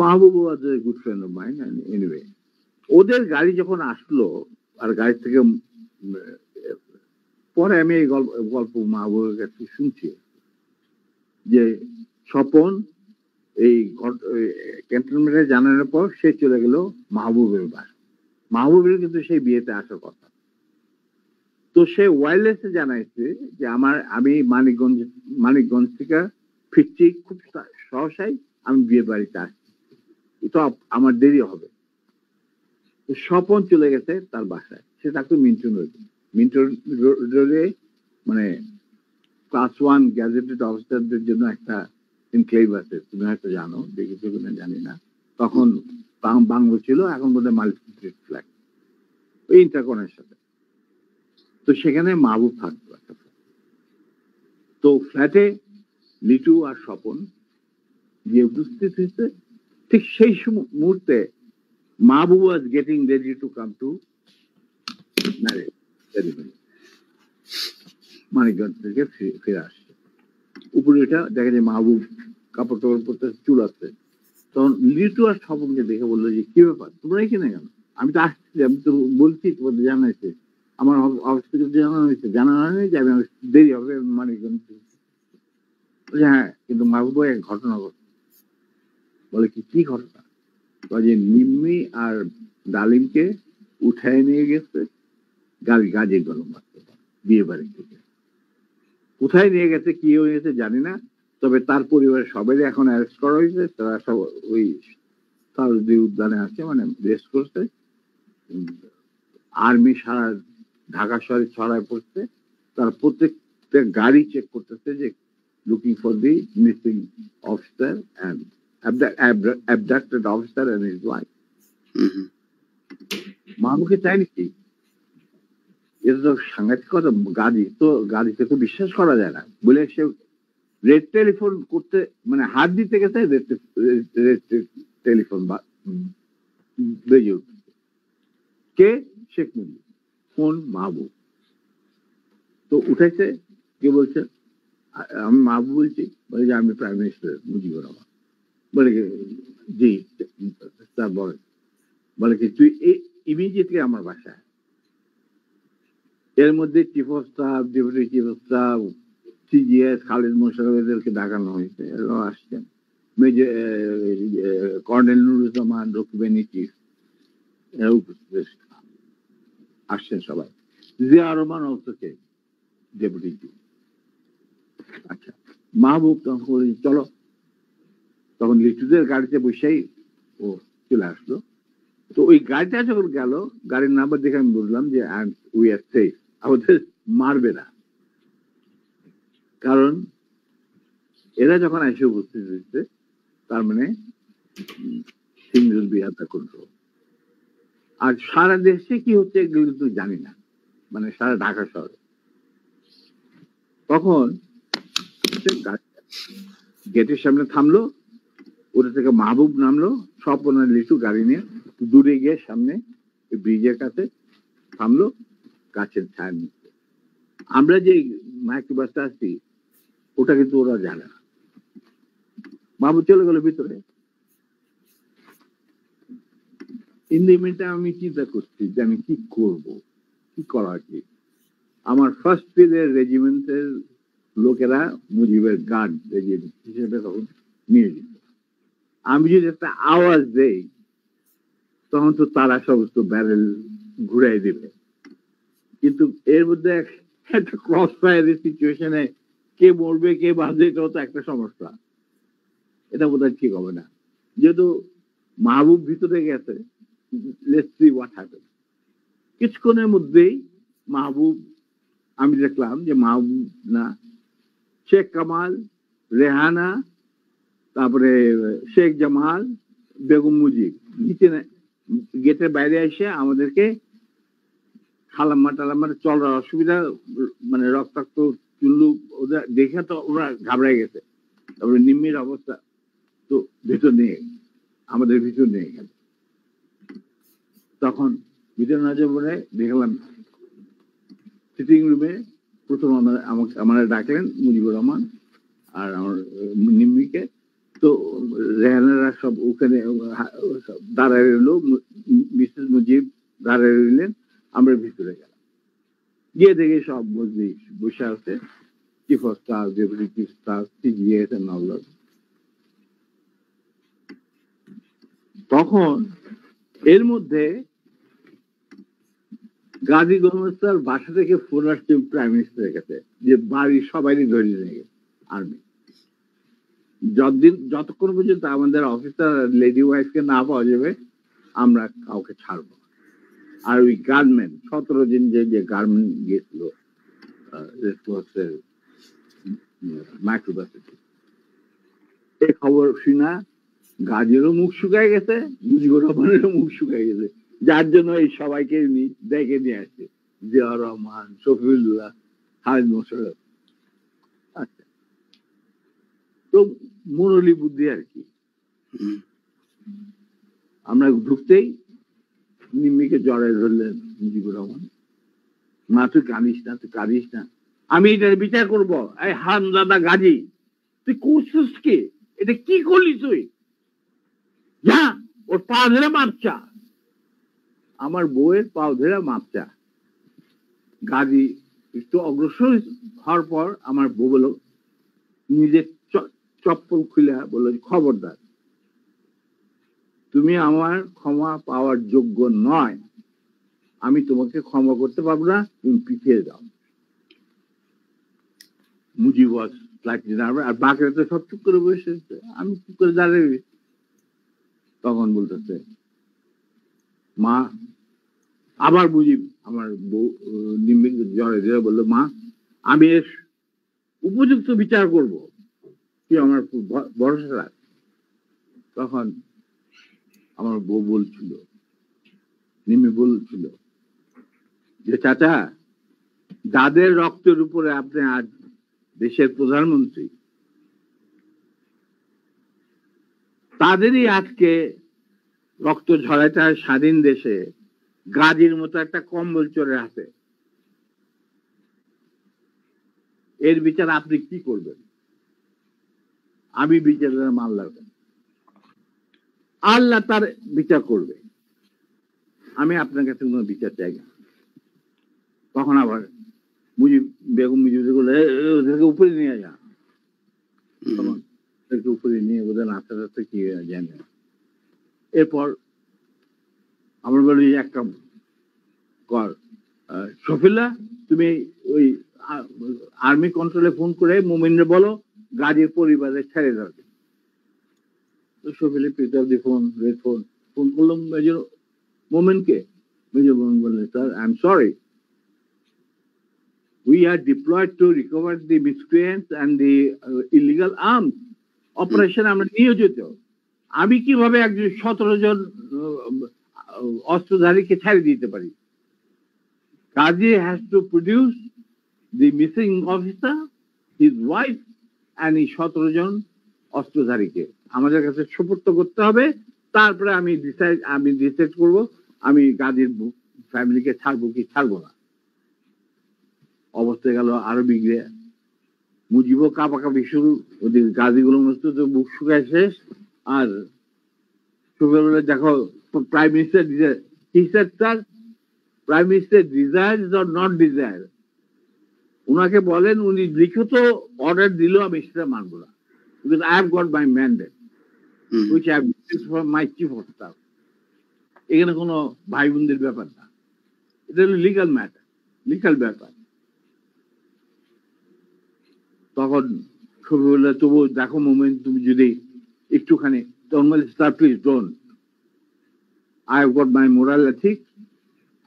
Mahbub was a good friend of mine, and anyway, ওদের গাড়ি যখন আসলো, আর গাড়ি থেকে পরে আমি এই গল্প মাহবুবের কাছে শুনছি যে স্বপন এই ক্যান্টনমেন্টে জানানোর পর সে চলে গেল মাহবুবের বাসা। মাহবুবের কিন্তু সেই বিয়েতে আসার কথা। তো সে ওয়্যারলেসে জানাইছে যে আমি মানিকগঞ্জ থেকে ফিরছি, খুব সহসাই আমি বিয়ে বাড়িতে আসছি, এটা আমার দেরি হবে। স্বপন চলে গেছে তার বাসায়। সে থাকতো মিন্টন রোডে, মানে ক্লাস 1 গ্যাজেটেড অফিসারদের জন্য একটা এনক্লেভ আছে, তুমি হয়তো জানো, দেখেছো কিনা জানি না। তখন বাংলো ছিল, এখন বোধহয় মাল্টি ফ্ল্যাট, ওই ইন্টারকনের সাথে। তো সেখানে মাহবুব থাকতো একটা। তো ফ্ল্যাটে লিটু আর স্বপন গিয়ে উপস্থিত হয়েছে। ঠিক সেই মুহূর্তে মাহবুব was getting ready to come to marriage ceremony, Manikganj থেকে ফিরে আসছে। উপরে এটা দেখা যায় মাহবুব কাপড় টাপড় পরতে, চুল আছে। তখন লিটু আর স্বপনকে দেখে বললো যে কি ব্যাপার, তোমরা এখানে কেন? আমি তো আসছি, আমি তো বলছি তোমাদের জানাইছে, আমার অফিস থেকে জানানো হয়েছে, জানানো হয়নি যে আমি দেরি হবে মানিকগঞ্জ। বলছে, হ্যাঁ, কিন্তু মাহবুব ভাই এক ঘটনা ঘটছে। বলে কি ঘটনা? বলে যে নিম্মি আর ডালিমকে উঠায় নিয়ে গেছে গাজী গরম বিয়ে বাড়ি থেকে। কোথায় নিয়ে গেছে, কি হয়েছে জানি না, তবে তার পরিবারের সবাই এখন অ্যারেস্ট করা হয়েছে। তারা সব ওই সারদী উদ্যানে আছে, মানে রেস্ট করছে। আর্মি সারা ঢাকা শহরে ছড়ায় পড়ছে। তারা প্রত্যেকটা গাড়ি চেক করতেছে যে looking for the missing officer and abducted officer and his wife. মাহবুবকে চাইনি কি? এটা তো সাংঘাতিক কথা। গাড়িতে তো বিশ্বাস করা যায় না বলে সে রেড টেলিফোন করতে, মানে হাত দিতে গেছে, রেড টেলিফোন বেজে উঠছে। কে? শেখ মুজিব। ফোন মাহবুব। তো উঠেছে, কে বলছে? আমি মাহবুব বলছি। বলে যে আমি প্রাইম মিনিস্টার মুজিবুর রহমান। বলে জি স্যার বলেন। বলে কি তুই ইমিডিয়েটলি আমার বাসায়। এর মধ্যে chief of staff, deputy chief of staff, CGS, Khalid Mosharraf এদেরকে ডাকানো হয়েছে। এরা আসছেন। কর্নেল নুরুজ্জামান, রকিবানী চিফ, এরা উপস্থিত আসছেন সবাই। জিয়া রহমান অলসো কে ডেপুটি চিফ। আচ্ছা, মাহবুব তখন বলি চলো। তখন লিটুদের গাড়িতে বসেই ও চলে আসলো। তো ওই গাড়িটা যখন গেল, গাড়ির নাম্বার দেখে আমি বুঝলাম যে উই আর সেফ, আমাদের মারবে না। কারণ এরা যখন এসে উপস্থিত হয়েছে, তার মানে সিঙ্গল বিহাতা কন্ট্রোল। আর সারা দেশে কি হচ্ছে এগুলো কিন্তু জানি না, মানে সারা ঢাকা শহরে। তখন গেটের সামনে থামলো, ওটা থেকে মাহবুব নামলো, সব লিচু গাড়ি নিয়ে দূরে গিয়ে সামনে ব্রিজের কাছে থামলো, গাছের ছায়া নিচ্ছে। আমরা যে মাইক্রোবাসটা আসছি ওটা কিন্তু ওরা জানে না। মাহবুব চলে গেল ভিতরে। ইন দি মিনটাইম আমি চিন্তা করছি যে আমি কি করব, কি করা কি। আমার ফার্স্ট ফিল্ডের রেজিমেন্টের লোকেরা মুজিবের গার্ড রেজিমেন্ট হিসেবে তখন নিয়োজিত। আমি যদি একটা আওয়াজ দেই তখন তো তারা সমস্ত ব্যারেল ঘুরাই দিবে। কিন্তু এর মধ্যে একটা ক্রস ফায়ারের সিচুয়েশনে কে মরবে কে বাঁধবে, এটাও তো একটা সমস্যা। এটা বোধহয় ঠিক হবে না। যেহেতু মাহবুব ভিতরে গেছে, লেটস সি হোয়াট হ্যাপেন। কিছুক্ষণের মধ্যেই মাহবুব, আমি দেখলাম যে মাহবুব না, শেখ কামাল, রেহানা, তারপরে শেখ জামাল, বেগম মুজিব নিচে গেটের বাইরে এসে আমাদেরকে খালাম্মা টালাম্মা চলার অসুবিধা, মানে রক্তাক্ত চুল্লু ওদের দেখে তো ওরা ঘাবড়ায় গেছে। তারপরে নিম্মির অবস্থা তো ভিতর নিয়ে আমাদের ভিতর নিয়ে গেল। তখন ভিতর না যাবে দেখলাম সিটিং রুমে প্রথম আমাদের ডাকলেন মুজিবুর রহমান আর আমার নিম্মিকে। তো রেহানারা সব ওখানে দাঁড়ায় রইল, মিসেস মুজিব দাঁড়ায় রইলেন। আমরা ভিতরে গেলাম, গিয়ে দেখে সব বসে আছে, chief of staff, deputy chief staff, CGS and all. তখন এর মধ্যে গাজী গহমস্তার বাসা থেকে ফোন আসছে প্রাইম মিনিস্টারের কাছে যে বাড়ির সবাই ধরে নিয়ে গেছে আর্মি। যতক্ষণ পর্যন্ত আমাদের অফিসার লেডি ওয়াইফকে না পাওয়া যাবে আমরা কাউকে ছাড়বো। আর ওই গার্মেন্ট 17 দিন যে গার্মেন্ট গেছিল মাইক্রোবাসে, এই খবর শুনা গাজীরও মুখ শুকায় গেছে, মুজিবুর রহমানেরও মুখ শুকায় গেছে, যার জন্য এই সবাইকে ডেকে নিয়ে আসছে, জিয়া রহমান, শফিউল্লাহ, খালিদ মোশাররফ। আচ্ছা, তো মুরলী বুদ্ধি আর কি। আমরা ঢুকতেই নিম্মিকে জড়াই ধরলেন মুজিবুর রহমান। মা তুই কাঁদিস না, তুই কাঁদিস না, আমি এটার বিচার করবো। এই হারামজাদা গাজী, তুই করছিস কি? এটা কি করলি তুই? যা ওর পা ধরে মাপচা। আমার বউয়ের পা ধরে মাপচা। গাজী একটু অগ্রসর হওয়ার পর আমার বউ বলল নিজের চপ্পল খুলে বললো, খবরদার, তুমি আমার ক্ষমা পাওয়ার যোগ্য নয়, আমি তোমাকে ক্ষমা করতে পারবো না, তুমি পিছিয়ে যাও। মুজিব ওয়াজ স্লাইটলি নার্ভাস, আর বাকিরা তো সব চুপ করে বসে, আমি চুপ করে দাঁড়িয়ে। তখন বলতেছে মা, আবার মুজিব আমার বউ জ্বরে বললো, মা আমি এর উপযুক্ত বিচার করব, তুই আমার ভরসা রাখ। তখন আমার বউ বলছিল, নিমি বলছিল যে চাচা, যাদের রক্তের উপরে আপনি আজ দেশের প্রধানমন্ত্রী, তাদেরই আজকে রক্ত ঝরাটা স্বাধীন দেশে গাজীর মতো একটা কম্বল চোরের হাতে। এর বিচার আপনি কি করবেন? আমি বিচারের মাল্লার, আল্লাহ তার বিচার করবে, আমি আপনার কাছে কোনো বিচার চাই না। তখন আবার মুজিব বেগম মুজিব ওদেরকে উপরে নিয়ে যা, তখন ওদেরকে উপরে নিয়ে ওদের নাচতে নাচতে কি জানে। এরপর আমরা বলি এক কাম কর, শফিল্লা, তুমি ওই আর্মি কন্ট্রোলে ফোন করে মোমিনরে বলো গাজীর পরিবারে ছেড়ে যাবে। শফিলে পিক আপ দি ফোন, রেড ফোন, ফোন করলাম মেজর মোমেনকে। মেজর মোমেন বললেন, sir I am sorry, we are deployed to recover the miscreants and the illegal arms operation. আমরা নিয়োজিত। আমি কিভাবে একজন 17 জন অস্ত্রধারীকে ছেড়ে দিতে পারি? Kazi has to produce the missing officer, his wife and এই 17 জন অস্ত্রধারীকে আমাদের কাছে সুপর্দ করতে হবে। তারপরে আমি ডিসাইড করব আমি গাজীর ফ্যামিলিকে ছাড়বো কি ছাড়বো না। অবস্থা গেল আরো বিগড়ে, মুজিবও কাঁপাকাঁপি শুরু, ওদের গাজীগুলোর মধ্যে তো বুক শুকায় শেষ। আর সকালবেলা দেখো prime minister sir, prime minister desires or not desire, উনাকে বলেন উনি লিখিত অর্ডার দিল, আমি সেটা মানবো না, because I have got my mandate which I have received from my chief of staff. এখানে কোনো ভাই বোনদের ব্যাপার না, এটা হলো লিগাল ম্যাটার, লিগাল ব্যাপার। তখন ছবি বললে, তবু দেখো মোমেন্ট, তুমি যদি একটুখানি, তখন বলে, sir please don't, I have got my moral ethics,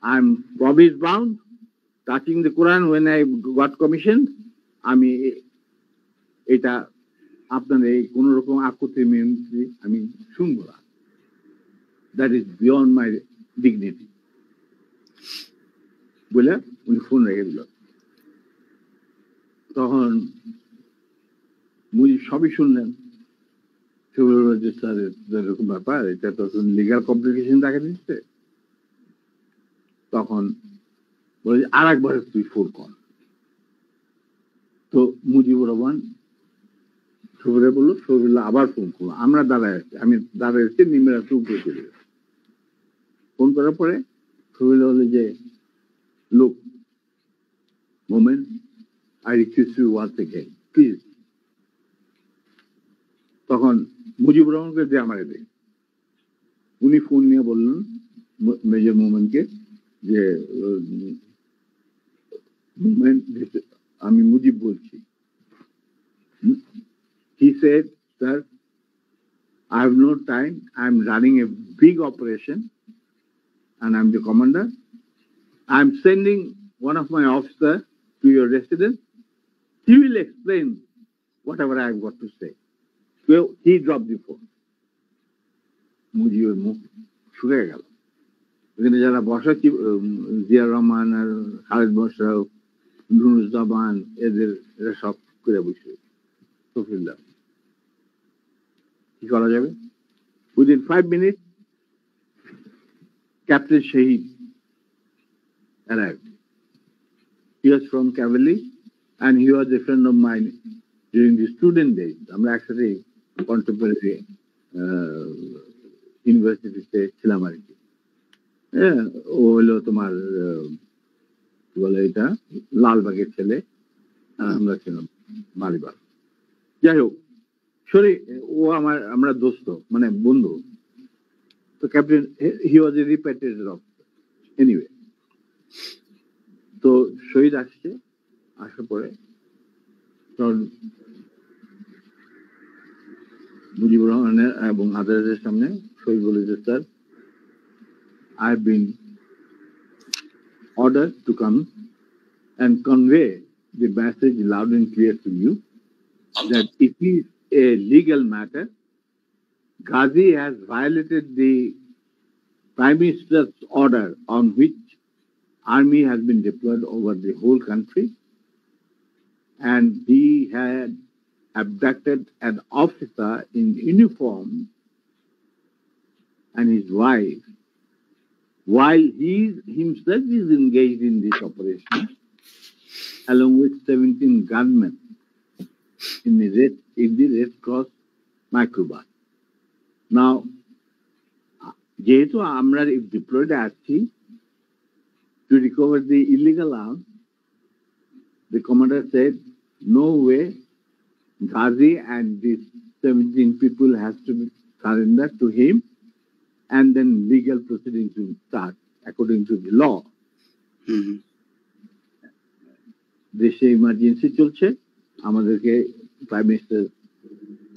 I am promise bound, touching the Quran when I got commissioned, আমি এটা আপনার এই কোন রকম আকুতি আমি শুনবো না, that is beyond my dignity বলে উনি ফোন রেখে দিল। তখন মুজিব সবই শুনলেন, স্যার এরকম ব্যাপার, এটা তো লিগাল কমপ্লিকেশন দেখা দিচ্ছে। তখন বলে, আর একবার তুই ফোন কর। তো মুজিবুর রহমান সবিরা বললো, সবিরা আবার ফোন করলো, আমরা দাঁড়ায় আছি, আমি দাঁড়ায় আছি, নিমের হাতে উপরে চলে গেছে। ফোন করার পরে সবিরা বলে যে, লোক moment, I request you once again please. তখন মুজিবুর রহমানকে দিয়ে আমার দে, উনি ফোন নিয়ে বললেন মেজর মোমেনকে যে, আমি মুজিব বলছি। He said, sir, I have no time, I am running a big operation and I am the commander. I am sending one of my officers to your residence. He will explain whatever I have got to say. So he dropped the phone. মুজিবের মুখ শুকে গেল। এখানে যারা বসা, জিয়া রহমান আর খালেদ মোশাররফ, নুরুজ্জামান, এরা সব করে বসে। সফিল্লাহ, কি করা যাবে? Within 5 minutes, Captain Shahid arrived. He was from cavalry and he was a friend of mine during the student days. আমরা একসাথে কন্টেম্পোরারি ইউনিভার্সিটিতে ছিলাম আর কি। ও হলো তোমার কি বলে এটা, লালবাগের ছেলে, আমরা ছিলাম মালিবাগ। যাই হোক, সরি, ও আমরা দোস্ত, মানে বন্ধু। তো ক্যাপ্টেন, হি ওয়াজ এ রিপেটেড অফিসার এনিওয়ে। তো শহীদ আসছে, আসার পরে তখন মুজিবুর রহমানের এবং আদালতের সামনে শহীদ বলেছে, sir, I have been ordered to come and convey the message loud and clear to you that it is a legal matter. Ghazi has violated the Prime Minister's order on which army has been deployed over the whole country, and he had abducted an officer in uniform and his wife while he himself is engaged in this operation along with 17 gunmen in the Red Cross microbus. Now, যেহেতু আমরা deployed আছি to recover the illegal arms, the commander said, no way, Ghazi and these 17 people has to be surrendered to him, and then legal proceedings will start according to the law. দেশে emergency চলছে, আমাদেরকে prime minister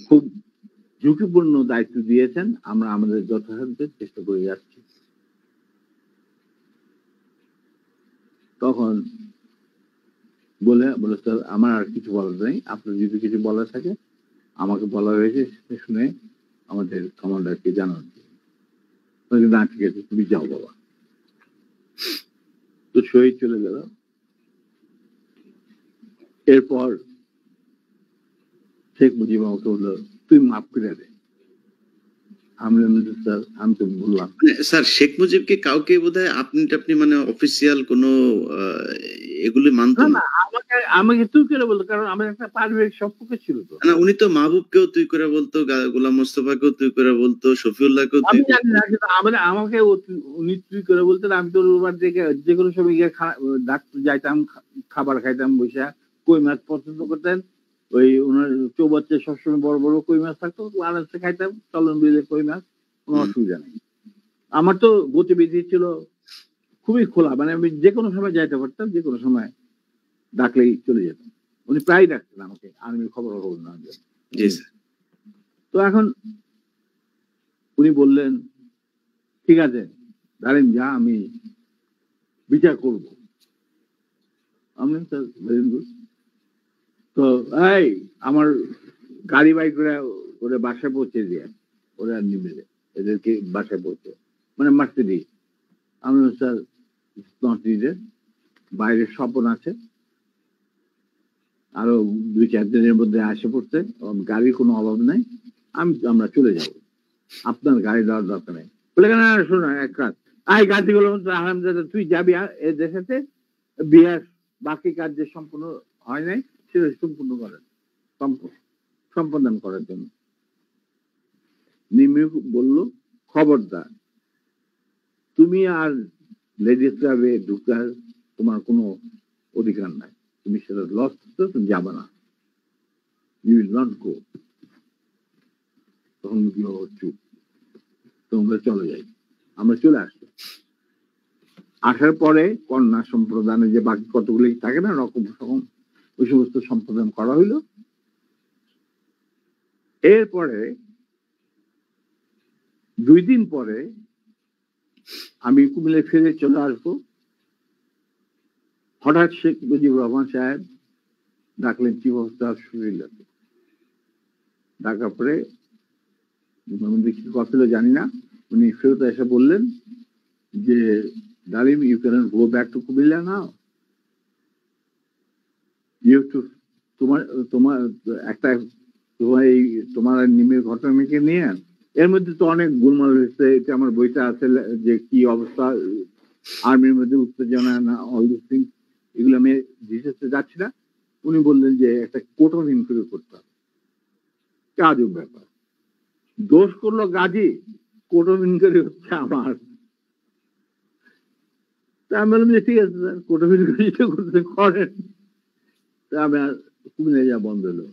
খুব ঝুঁকিপূর্ণ দায়িত্ব দিয়েছেন, আমরা আমাদের যথাসাধ্য চেষ্টা করে যাচ্ছি। তখন বলে স্যার, আমার আর কিছু বলার নেই, আপনার যদি কিছু বলার থাকে আমাকে বলা হয়েছে শুনে আমাদের কমান্ডারকে জানান। না, ঠিক আছে, তুমি যাও বাবা। তো শহীদ চলে গেল। এরপর শেখ মুজিব আমাকে বললো, তুই মাফ করে দে। আমি স্যার, আমি তো বললাম। স্যার, শেখ মুজিবকে কাউকে বোধহয় আপনি মানে অফিসিয়াল কোনো এগুলি মানতো না। আমাকে তুই করে বলতো, কারণ আমার একটা পারিবারিক সম্পর্ক ছিল তো। না, উনি তো মাহবুবকেও তুই করে বলতো, গোলাম মোস্তফাকেও তুই করে বলতো, শফিউল্লাহকেও তুই। আমি জানি না, কিন্তু আমাকে উনি তুই করে বলতেন। আমি তো ওর থেকে যে কোনো সময় গিয়ে ডাক্তার যাইতাম, খাবার খাইতাম বসে। কই মাছ পছন্দ করতেন, ওই ওনার চৌবাচ্চা সবসময় বড় বড় কই মাছ থাকতো, আরামসে খাইতাম, চলন বিলে কই মাছ, কোনো অসুবিধা নেই। আমার তো গতিবিধি ছিল খুবই খোলা, মানে আমি যে কোনো সময় যাইতে পারতাম, যে কোনো সময় ডাকলেই চলে যেতাম। উনি প্রায় ডাকতেন আমাকে আর্মির খবর না। তো এখন উনি বললেন, ঠিক আছে দাঁড়েন, যা, আমি বিচার করব। আমি তো এই আমার গাড়ি বাইক করে ওরা বাসায় পৌঁছে দিয়ে, ওরা নিবে এদেরকে বাসায় পৌঁছে, মানে মারতে দিই। আমি স্যার, নট নিডেড, বাইরে স্বপন আছে, আরো 2-4 দিনের মধ্যে আসে পড়ছে, গাড়ির কোনো অভাব নাই, আমরা চলে যাব, আপনার গাড়ি দেওয়ার দরকার নেই। বলে কেন, শোনো এক কাজ, গাড়িগুলো তুই যাবি এদের সাথে বিহার, বাকি কাজ যে সম্পূর্ণ হয় নাই সেটা সম্পূর্ণ করার সম্পাদন করার জন্য। নিমি বলল, খবরদার, তুমি আর লেডিস ক্লাবে ঢুকার তোমার কোনো অধিকার নাই, তুমি সেটা লস করছো, তুমি যাবে না, ইউ উইল নট গো। তখন চুপ, তোমরা চলে যাই। আমরা চলে আসি। আসার পরে কন্যা সম্প্রদানে যে বাকি কতগুলি থাকে না রকম রকম, ওই সমস্ত সম্প্রদান করা হইল। এরপরে 2 দিন পরে আমি কুমিল্লা ফিরে চলে আসবো। হঠাৎ শেখ মুজিবুর রহমান সাহেব ডাকলেন চিফ অফ স্টাফ শফিউল্লাহকে। ডাকার পরে কি কথা ছিল জানি না, উনি ফেরত এসে বললেন যে, Dalim, you can go back to Comilla now, you to তোমার একটা তোমার নিমের ঘটনাকে নিয়ে এর মধ্যে তো অনেক গোলমাল হয়েছে। এটা আমার বইটা আছে, যে কি অবস্থা আর্মির মধ্যে, উত্তেজনা না, অল দিস থিং, এগুলো আমি ডিটেলসে যাচ্ছি না। উনি বললেন যে একটা কোর্ট অফ ইনকোয়ারি করতে হবে। আজব ব্যাপার, দোষ করলো গাজী, কোর্ট অফ ইনকোয়ারি হচ্ছে আমার। তা আমি বললাম যে ঠিক আছে স্যার, কোর্ট অফ ইনকোয়ারি করতে করেন। তা আমি কুমিল্লা যা বন্ধ হলো।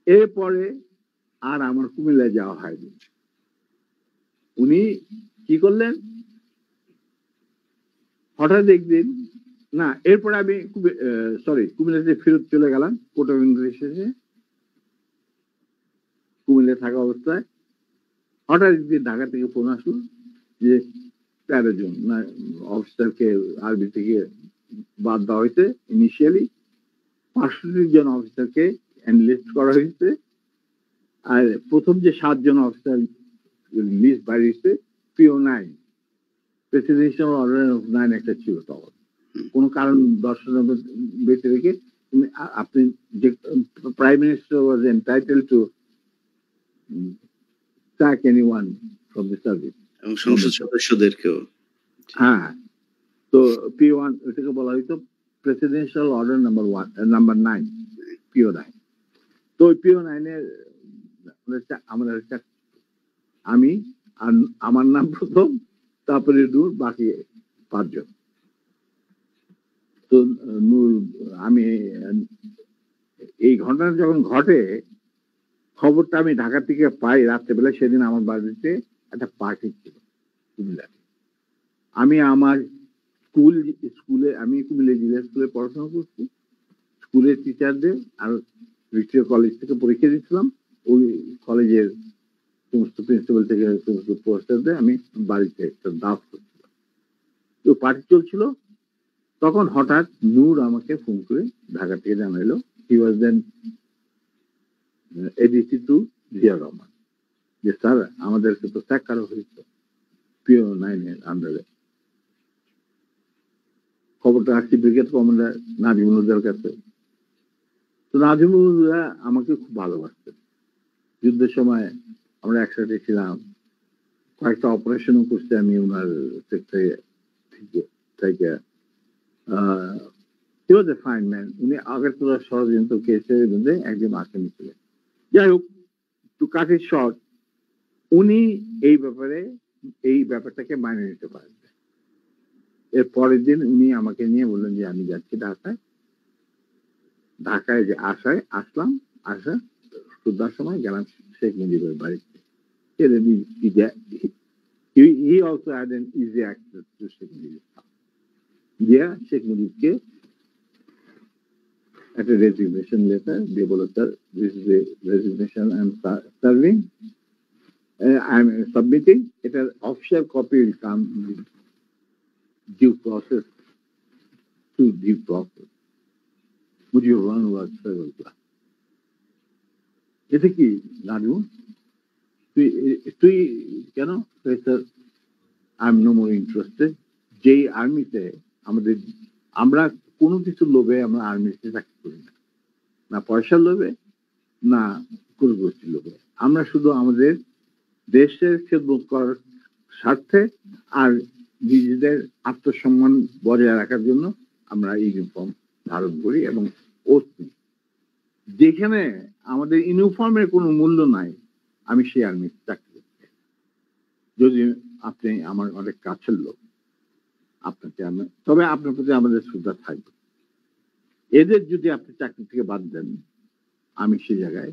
এরপরে আর আমার কুমিল্লায় যাওয়া হয়নি। উনি কি করলেন, হঠাৎ একদিন, না এরপরে আমি কুমিল্লাতে ফেরত চলে গেলাম কোর্ট অফ ইনভেস্টিগেশনে। কুমিল্লায় থাকা অবস্থায় হঠাৎ একদিন ঢাকা থেকে ফোন আসলো যে 13 জন না অফিসারকে আর্মি থেকে বাদ দেওয়া হয়েছে। ইনিশিয়ালি 65 জন অফিসারকে এনলিস্ট করা হয়েছে, আর প্রথম যে 7 জন অফিসার লিস্ট বাড়িয়েছে পিও 9, প্রেসিডেন্সিয়াল অর্ডার 9 একটা ছিল তখন। কোন কারণ দর্শনের বেঁচে রেখে আপনি যে prime minister was entitle to sack anyone from the service, এবং সংসদ সদস্যদেরকেও। হ্যাঁ, তো P1 এটাকে বলা হয়তো প্রেসিডেন্সিয়াল অর্ডার নাম্বার 9, পিও 9। তো ওই পিও 9 এর আমাদের আমি আর আমার নাম প্রথম, তারপরে নূর, বাকি 5 জন। তো নূর, আমি এই ঘটনা যখন ঘটে খবরটা আমি ঢাকা থেকে পাই রাত্রেবেলা। সেদিন আমার বাড়িতে একটা পার্টি ছিল কুমিল্লাতে। আমি আমার স্কুলে আমি কুমিল্লা জিলা স্কুলে পড়াশোনা করছি। স্কুলের টিচারদের আর ভিক্টোরিয়া কলেজ থেকে পরীক্ষা দিচ্ছিলাম। ওই কলেজের সমস্ত প্রিন্সিপাল থেকে সমস্ত প্রফেসরদের আমি বাড়িতে একটা দাওয়াত করছিলাম। তো পার্টি চলছিল, তখন হঠাৎ নূর আমাকে ফোন করে ঢাকা থেকে জানাইলো, হি ওয়াজ দেন এডিসি টু জিয়া রহমান, যে স্যার আমাদেরকে তো স্যাক করা হয়েছে পিও 9 এর আন্ডারে। খবরটা আসছি ব্রিগেড কমান্ডার নাজিমুল হুদার কাছে। তো নাজিমুল হুদা আমাকে খুব ভালোবাসতেন। যুদ্ধের সময় আমরা একসাথে ছিলাম, কয়েকটা অপারেশনও করছি আমি ওনার সেক্টরে থেকে। হি ওয়াজ এ ফাইন ম্যান। উনি আগরতলা ষড়যন্ত্র কেসের মধ্যে একজন আসামি ছিলেন। যাই হোক, টু কাট ইট শর্ট, উনি এই ব্যাপারটাকে মানে নিতে পারেন। এর পরের দিন উনি আমাকে নিয়ে বললেন যে আমি যাচ্ছি ঢাকায়। ঢাকায় যে আসলাম, সন্ধ্যার সময় গেলাম শেখ মুজিবের বাড়িতে। He also had an easy access to Sheikh Mujib's house. গিয়া শেখ মুজিবকে একটা রেজিগনেশন লেটার দিয়ে বলো, sir this is a resignation I am serving, I am submitting. এটার official copy will come due process to due process. Mujibur Rahman was several class. এতে কি রাজু, তুই কেন? Sir I am no more interested. যেই আর্মিতে আমরা কোনো কিছু লোভে আমরা আর্মিতে চাকরি করি না, না পয়সার লোভে, না কোনো গোষ্ঠীর লোভে। আমরা শুধু আমাদের দেশের খেদমত করার স্বার্থে আর নিজেদের আত্মসম্মান বজায় রাখার জন্য আমরা ইউনিফর্ম ধারণ করি এবং যেখানে আমাদের ইউনিফর্মের কোনো মূল্য নাই, আমি সেই আর্মিতে চাকরি করছি। যদি আপনি আমার অনেক কাছের লোক, তবে আপনার প্রতি আমাদের শ্রদ্ধা থাকবে। এদের যদি আপনি চাকরি থেকে বাদ দেন, আমি সেই জায়গায়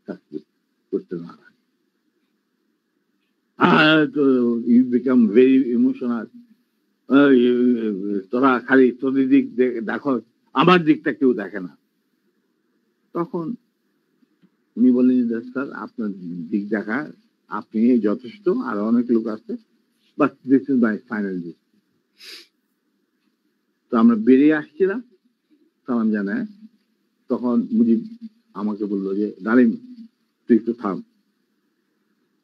চাকরি করতে না। You become very emotional. তোরা খালি তোদের দিক দেখো, আমার দিকটা কেউ দেখে না। তখন উনি বললেন, স্যার আপনার দিক দেখা আপনি যথেষ্ট, আর অনেক লোক আছে, but this is my final decision. তো আমরা বেরিয়ে আসছিলাম সালাম জানায়। তখন মুজিব আমাকে বললো যে ডালিম তুই একটু থাম,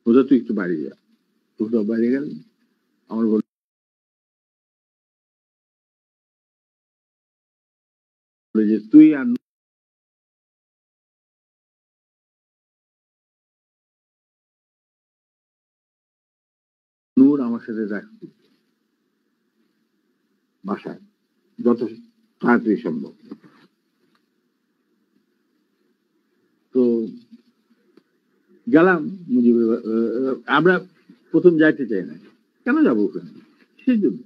হুদা তুই একটু বাইরে যা। হুদা বাইরে গেল, আমার বলল যে তুই আর নূর আমার সাথে দেখা বাসায় যত তাড়াতাড়ি সম্ভব। তো গেলাম মুজিবের। আমরা প্রথম যাইতে চাই না, কেন যাবো ওখানে, সেই জন্য।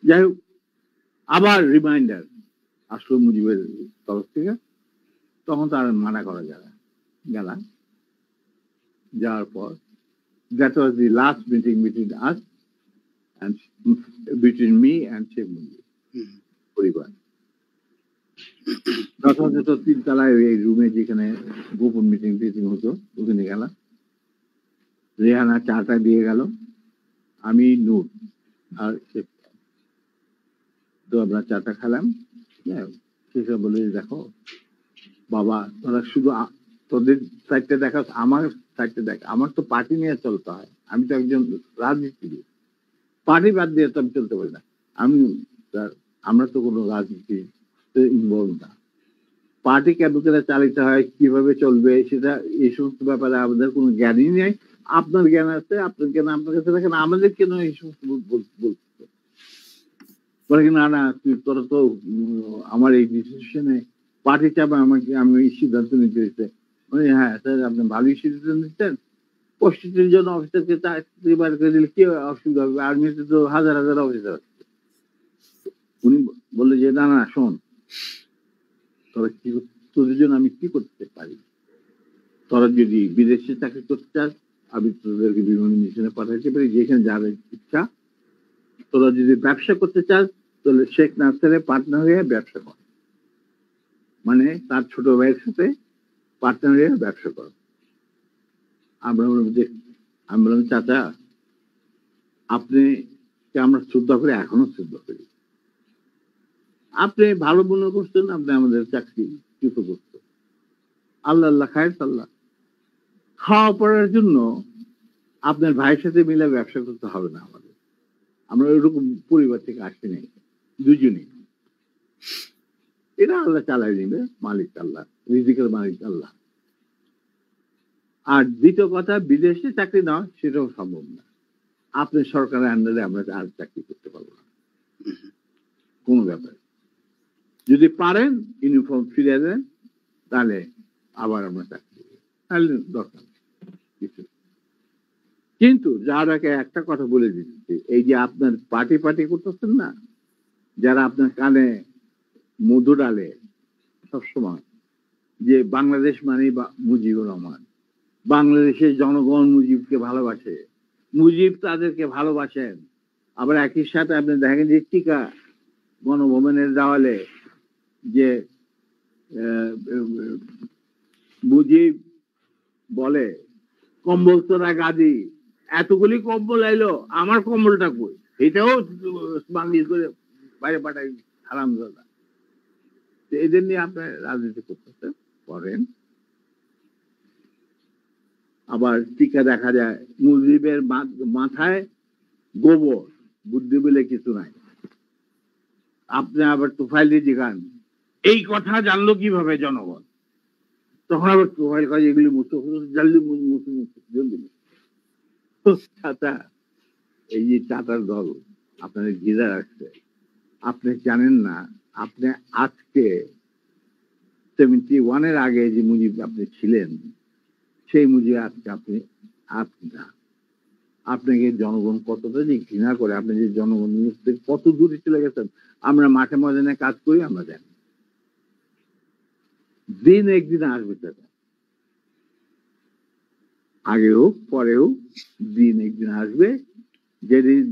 যাই হোক, আবার রিমাইন্ডার আসলো মুজিবের তরফ থেকে, তখন তো আর মানা করা যায় না। গেলাম, যাওয়ার পর that was the last meeting between us and between me and Sheikh Mujib হুম, পরিবার। যথাযথ 3 তলায় এই রুমে যেখানে গোপন মিটিং টিটিং হতো ওখানে গেলাম। রেহানা চাটা দিয়ে গেল, আমি নূর আর শেখ। তো আমরা চাটা খেলাম। হ্যাঁ, শেখা বলে দেখো বাবা, তোরা শুধু তোদের সাইডটা দেখা, আমার সাইডটা দেখ। আমার তো পার্টি নিয়ে চলতে হয়, আমি তো একজন রাজনীতিবিদ, পার্টি বাদ দিয়ে তো আমি চলতে পারি না। আমি আমরা তো কোনো রাজনীতি ইনভলভ না। পার্টি কেন করে চালিত হয়, কিভাবে চলবে, সেটা এই সমস্ত ব্যাপারে আমাদের কোনো জ্ঞানই নেই। আপনার জ্ঞান আছে, আপনার জ্ঞান আপনার কাছে রাখেন, আমাদের কেন এই সমস্ত বলতে বলে কি না না তোরা তো আমার এই ডিসিশনে পার্টি চাপে আমাকে, আমি এই সিদ্ধান্ত নিতে হচ্ছে। হ্যাঁ স্যার, আপনি ভালোই সিদ্ধান্ত নিচ্ছেন। 65 জন অফিসারকে চাকরি বার করে দিলে কি অসুবিধা হবে? আর্মিতে তো হাজার হাজার অফিসার আছে। উনি বললো যে না না শোন, তোরা কি, তোদের জন্য আমি কি করতে পারি? তোরা যদি বিদেশে চাকরি করতে চাস, আমি তোদেরকে বিভিন্ন মিশনে পাঠাতে পারি, যেখানে যাদের ইচ্ছা। তোরা যদি ব্যবসা করতে চাস, তাহলে শেখ নাসেরের পার্টনার হয়ে ব্যবসা কর, মানে তার ছোট ভাইয়ের সাথে পার্টনার হয়ে ব্যবসা কর। আমরা বললাম চাচা, আপনি আমরা শ্রদ্ধা করি, এখনো শ্রদ্ধা করি। আপনি ভালো মনে করছেন, আপনি আমাদের চাকরি চ্যুত করছেন। আল্লাহ আল্লাহ খায় আল্লাহ, খাওয়া পড়ার জন্য আপনার ভাইয়ের সাথে মিলে ব্যবসা করতে হবে না আমাদের। আমরা ওইরকম পরিবার থেকে আসি নাই দুজনেই। এটা আল্লাহ চালাই নিবে, মালিক আল্লাহ, রিজিকের মালিক আল্লাহ। আর দ্বিতীয় কথা, বিদেশে চাকরি নেওয়া সেটাও সম্ভব না। আপনি সরকারের আন্ডারে আমরা আর চাকরি করতে পারবো না কোনো ব্যাপারে। যদি পারেন ইউনিফর্ম ফিরে দেন, তাহলে আবার আমরা চাকরি দেবো, তাহলে দরকার কিছু। কিন্তু যারাকে একটা কথা বলে দিচ্ছি, এই যে আপনার পার্টি পার্টি করতেছেন না, যারা আপনার কানে মধু ডালে সবসময় যে বাংলাদেশ মানে মুজিবুর রহমান, বাংলাদেশের জনগণ মুজিবকে ভালোবাসে, মুজিব তাদেরকে ভালোবাসেন। আবার একই সাথে আপনি দেখেন যে টিকা গণভবনের দেওয়ালে যে মুজিব বলে কম্বল তোরা গাদি, এতগুলি কম্বল আইলো, আমার কম্বলটা কই, এটাও বাংলিশ করে বাইরে পাঠাই হারাম দাদা। এদের নিয়ে আপনি রাজনীতি করতেছে করেন। আবার টিকা দেখা যায় মুজিবের মাথায় গোবর, বুদ্ধি বলে কিছু নাই। আপনি আবার তুফাইল জিগান এই কথা জানলো কিভাবে জনগণ, তখন আবার তুফাইল কাজ এগুলি জলদি চাচা, এই যে চাচার দল আপনাদের ঘিরে রাখছে, আপনি জানেন না। আপনি আজকে 71 এর আগে যে মুজিব আপনি ছিলেন, সেই মুজিব আজকে আপনি না। আপনাকে জনগণ কতটা যে ঘৃণা করে, আপনি যে জনগণ কত দূরে চলে গেছেন। আমরা মাঠে ময়দানে কাজ করি, আমরা জানি দিন একদিন আসবে চাচা, আগে হোক পরে হোক, দিন একদিন আসবে যেদিন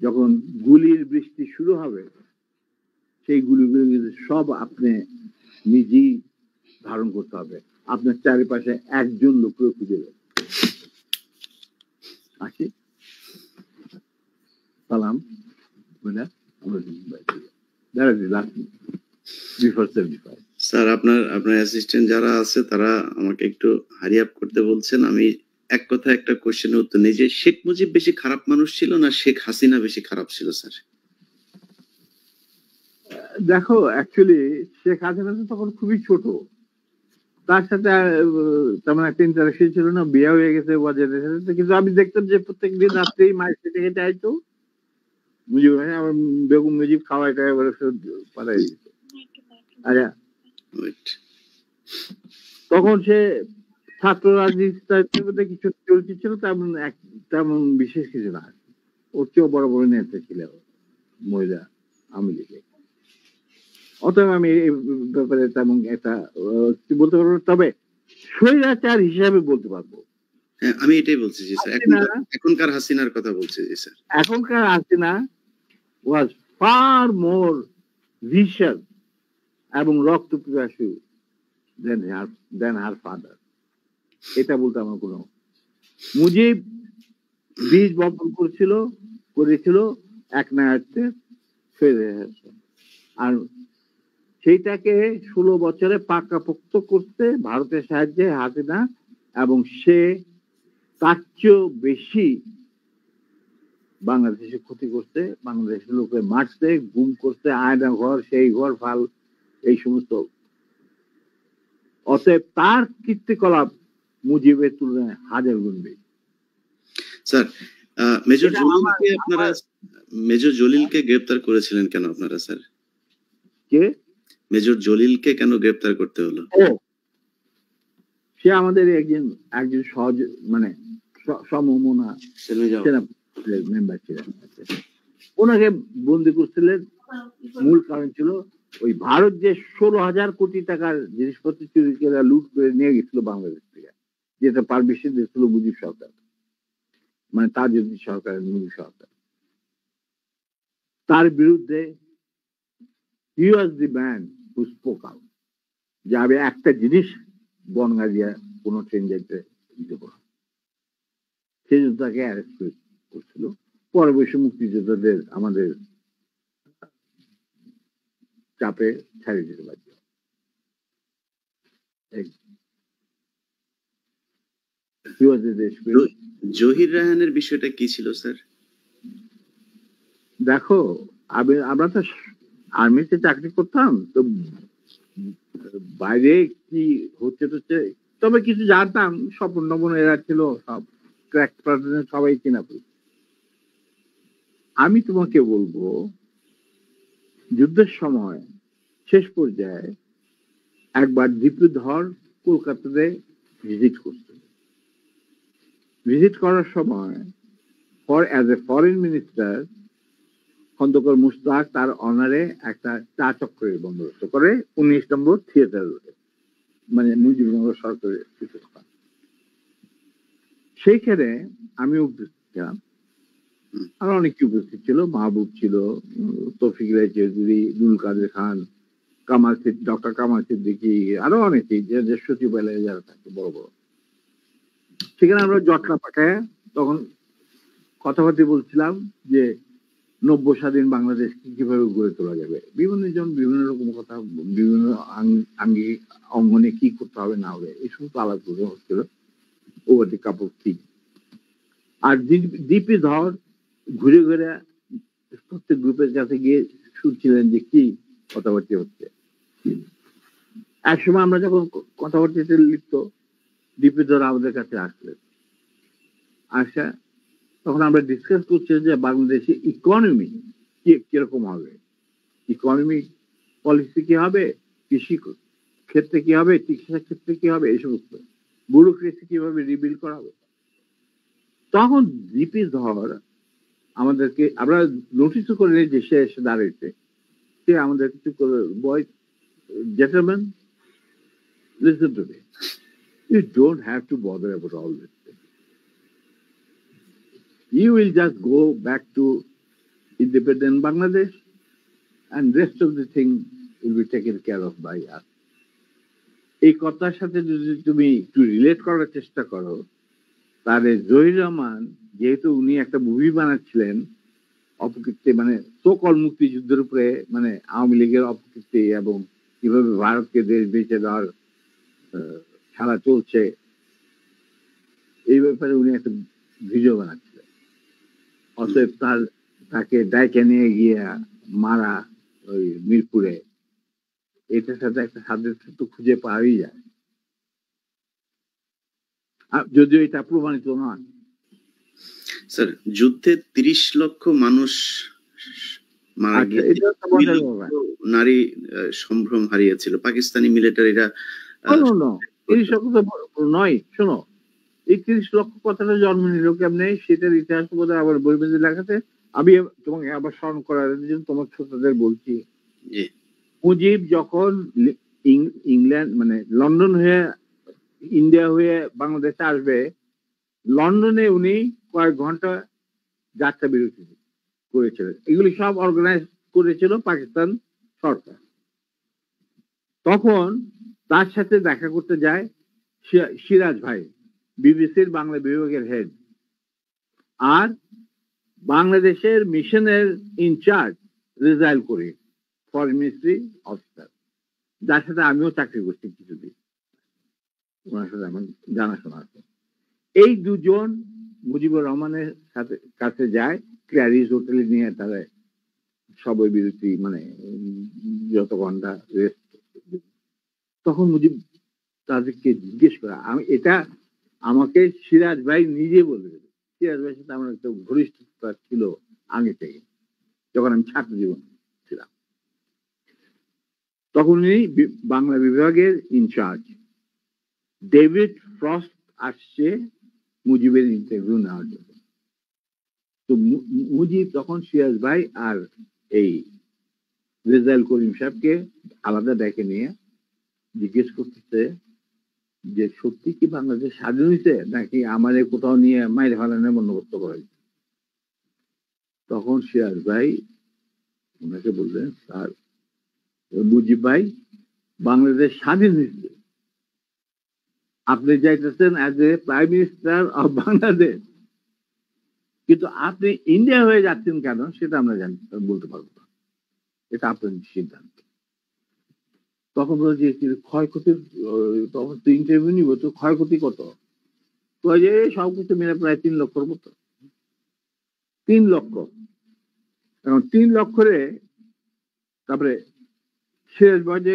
যখন গুলির বৃষ্টি শুরু হবে, সেই গুলিগুলো সব আপনি নিজেই ধারণ করতে হবে। আপনার চারিপাশে একজন লোককে খুঁজে দেবে। আসি, সালাম। স্যার আপনার অ্যাসিস্ট্যান্ট যারা আছে তারা আমাকে একটু হারি আপ করতে বলছেন। আমি এক কথা একটা কোশ্চেনের উত্তর নেই, যে শেখ মুজিব বেশি খারাপ মানুষ ছিল না শেখ হাসিনা বেশি খারাপ ছিল স্যার? দেখো, অ্যাকচুয়ালি শেখ হাসিনা তো তখন খুবই ছোট, তার সাথে তেমন একটা ইন্টারাকশন ছিল না, বিয়ে হয়ে গেছে ওয়াজেদের সাথে। কিন্তু আমি দেখতাম যে প্রত্যেকদিন রাত্রেই মায়ের খেতে খেতে আইতো মুজিব, আমার বেগম মুজিব খাওয়াইটা এবারে পাঠাই দিত। আচ্ছা, তখন সে ছাত্র রাজনীতির মধ্যে কিছু চলছিল, তেমন বিশেষ কিছু না। ওর চেয়েও বড় বড় নেতা ছিল মহিলা আওয়ামী লীগে। অতএব আমি এই ব্যাপারে তেমন একটা বলতে পারবো, তবে স্বৈরাচার হিসাবে বলতে পারবো। হ্যাঁ, আমি এটাই বলছি জি স্যার। হাসিনা, এখনকার হাসিনার কথা বলছি জি স্যার। এখনকার Hasina was far more vicious এবং রক্ত পিপাসু than her father. এটা বলতে আমার কোনো, মুজিব বীজ বপন করেছিল এক নায়ককে ফেলে এসেছে। আর সেইটাকে 16 বছরে পাকাপোক্ত করতে ভারতের সাহায্যে হাসিনা, এবং সে তার চেয়েও বেশি বাংলাদেশে ক্ষতি করতে, বাংলাদেশের লোকে মারতে, গুম করতে, আয়না ঘর, সেই ঘর, ফাল, এই সমস্ত। অতএব তার কীর্তিকলাপ মুজিবের তুলনায় হাজার গুণ বেশি। স্যার, মেজর জলিলকে গ্রেফতার করেছিলেন কেন আপনারা স্যার? কে? মেজর জলিলকে কেন গ্রেফতার করতে হলো? সে আমাদের একজন সহজ, মানে সমমনা সেনা মেম্বার ছিলেন। ওনাকে বন্দি করছিলেন, মূল কারণ ছিল ওই ভারত যে 16,000 কোটি টাকার জিনিসপত্র চুরি করে লুট করে নিয়ে গেছিল বাংলাদেশ থেকে, যেটা পারমিশন দিয়েছিল মুজিব সরকার, মানে তাজউদ্দিন সরকারের মুজিব সরকার। তার বিরুদ্ধে he was the man who spoke out, যে আমি একটা জিনিস বনগা দিয়া কোনো ট্রেন যাইতে দেব না। সেই জন্য তাকে অ্যারেস্ট করছিল। পরে বসে মুক্তিযোদ্ধাদের আমাদের চাপে ছাড়িয়ে দিতে পারছিল। জহির রায়হানের বিষয়টা কি ছিল স্যার? দেখো, আমরা তো আর্মিতে চাকরি করতাম, তো বাইরে কি হচ্ছে, তবে কিছু জানতাম। স্বপন নবন এরা ছিল, সব ক্র্যাক পার্সন, সবাই কিনা। আমি তোমাকে বলবো, যুদ্ধের সময় শেষ পর্যায়ে একবার দীপুধর কলকাতাতে ভিজিট করতে, ভিজিট করার সময় as a foreign minister Khondaker Mushtaq তার অনারে একটা চা চক্রের বন্দোবস্ত করে 19 নম্বর থিয়েটার রোডে, মানে মুজিবনগর সরকারের স্থান। সেইখানে আমি উপস্থিত ছিলাম, আর অনেকে উপস্থিত ছিল। মাহবুব ছিল, তৌফিক রায় চৌধুরী, দুল কাদের খান, ডক্টর কামাল সিদ্দিকী, আরো অনেকেই, যে সচিবালয়ে যারা থাকে বড় বড়। সেখানে আমরা জটলা পাঠায় তখন কথাবার্তা বলছিলাম যে 90 স্বাধীন বাংলাদেশ কিভাবে গড়ে তোলা যাবে। বিভিন্ন জন বিভিন্ন রকম কথা, বিভিন্ন অঙ্গনে কি করতে হবে না হবে, এই সমস্ত আলাপ হচ্ছিল over the cup of tea. আর ডিপি ধর ঘুরে ঘুরে প্রত্যেক গ্রুপের কাছে গিয়ে শুনছিলেন যে কি কথাবার্তা হচ্ছে। একসময় আমরা যখন কথাবার্তাতে লিপ্ত, ডিপি ধর আমাদের কাছে আসলেন। আসা তখন আমরা ডিসকাস করছি যে বাংলাদেশের ইকোনমি কিরকম হবে, ইকোনমিক পলিসি কি হবে, কৃষি ক্ষেত্রে কি হবে, চিকিৎসা ক্ষেত্রে কি হবে, এই সমস্ত ব্যুরোক্রেসি কিভাবে রিবিল্ড করা হবে। তখন ডিপি ধর আমাদেরকে, আমরা নোটিস করে নিই যে সে এসে দাঁড়িয়েছে, সে আমাদের কিছু করে, boys, gentleman, listen to me, you don't have to bother about all this. You will just go back to independent Bangladesh and rest of the thing will be taken care of by us. এই কথার সাথে যদি তুমি একটু relate করার চেষ্টা করো, তাহলে জহির রহমান, যেহেতু উনি একটা মুভি বানাচ্ছিলেন অপকীর্তি, মানে সকল মুক্তিযুদ্ধের উপরে, মানে আওয়ামী লীগের অপকীর্তি এবং কিভাবে ভারতকে দেশ বেঁচে দেওয়ার খেলা চলছে, এই ব্যাপারে উনি একটা ভিডিও বানাচ্ছিলেন। অতএব তাকে ডাইকে নিয়ে গিয়ে মারা ওই মিরপুরে, এটার সাথে একটা সাদৃশ্য তো খুঁজে পাওয়াই যায়, যদিও এটা প্রমাণিত নয়। স্যার, যুদ্ধে 30 লক্ষ মানুষ মারা গিয়েছে, নারী সম্ভ্রম হারিয়েছিল পাকিস্তানি মিলিটারিরা। 30 লক্ষ তো নয়, শোনো, এই 30 লক্ষ কথাটা জন্ম নিল কেমনে, সেটার ইতিহাস বোধ হয় আবার বই মেঝে লেখাতে। আমি তোমাকে আবার স্মরণ করার জন্য তোমার ছোটদের বলছি, মুজিব যখন ইংল্যান্ড, মানে লন্ডন হয়ে ইন্ডিয়া হয়ে বাংলাদেশে আসবে, লন্ডনে উনি কয়েক ঘন্টা যাত্রা বিরতি করেছিলেন। এগুলি সব অর্গানাইজ করেছিল পাকিস্তান সরকার। তখন তার সাথে দেখা করতে যায় সিরাজ ভাই, বিবিসির বাংলা বিভাগের হেড, আর বাংলাদেশের মিশনের ইনচার্জ রেজাইল করি, ফরেন মিনিস্ট্রি অফিসার, যার সাথে আমিও চাকরি করছি কিছুদিন, ওনার সাথে আমার জানাশোনা আছে। এই দুজন মুজিবুর রহমানের সাথে কাছে যায়, ক্ল্যারিস হোটেলে নিয়ে তারা সবাই বিরতি মানে যত ঘন্টা রেস্ট। তখন মুজিব তাদেরকে জিজ্ঞেস করা, আমি এটা আমাকে সিরাজ ভাই নিজে বলে দেবে। সিরাজ ভাইয়ের সাথে আমার একটা ঘনিষ্ঠতা ছিল আগে থেকে, যখন আমি ছাত্র জীবন ছিলাম। তখন উনি বাংলা বিভাগের ইনচার্জ। ডেভিড ফ্রস্ট আসছে মুজিবের ইন্টারভিউ নেওয়ার জন্য। তো মুজিব তখন সিরাজ ভাই আর এই রেজাইল করিম সাহেবকে আলাদা ডেকে নিয়ে জিজ্ঞেস করতেছে যে সত্যি কি বাংলাদেশ স্বাধীন হয়েছে নাকি আমাদের কোথাও নিয়ে মাইরে ফেলানোর বন্দোবস্ত করা হয়েছে। তখন সিরাজ ভাই ওনাকে বললেন, স্যার মুজিব ভাই, বাংলাদেশ স্বাধীন হয়েছে, আপনি যাইতেছেন as a prime minister of Bangladesh, কিন্তু আপনি ইন্ডিয়া হয়ে যাচ্ছেন কেন সেটা আমরা বলতে পারবো না, এটা আপনার সিদ্ধান্ত। তখন বলছে ক্ষয়ক্ষতির, তখন তো ইন্টারভিউ নিব, তো ক্ষয়ক্ষতি কত? তো যে সবকিছু মিলে প্রায় 3 লক্ষর মতো। 3 লক্ষ। এখন 3 লক্ষরে তারপরে শেষ বাজে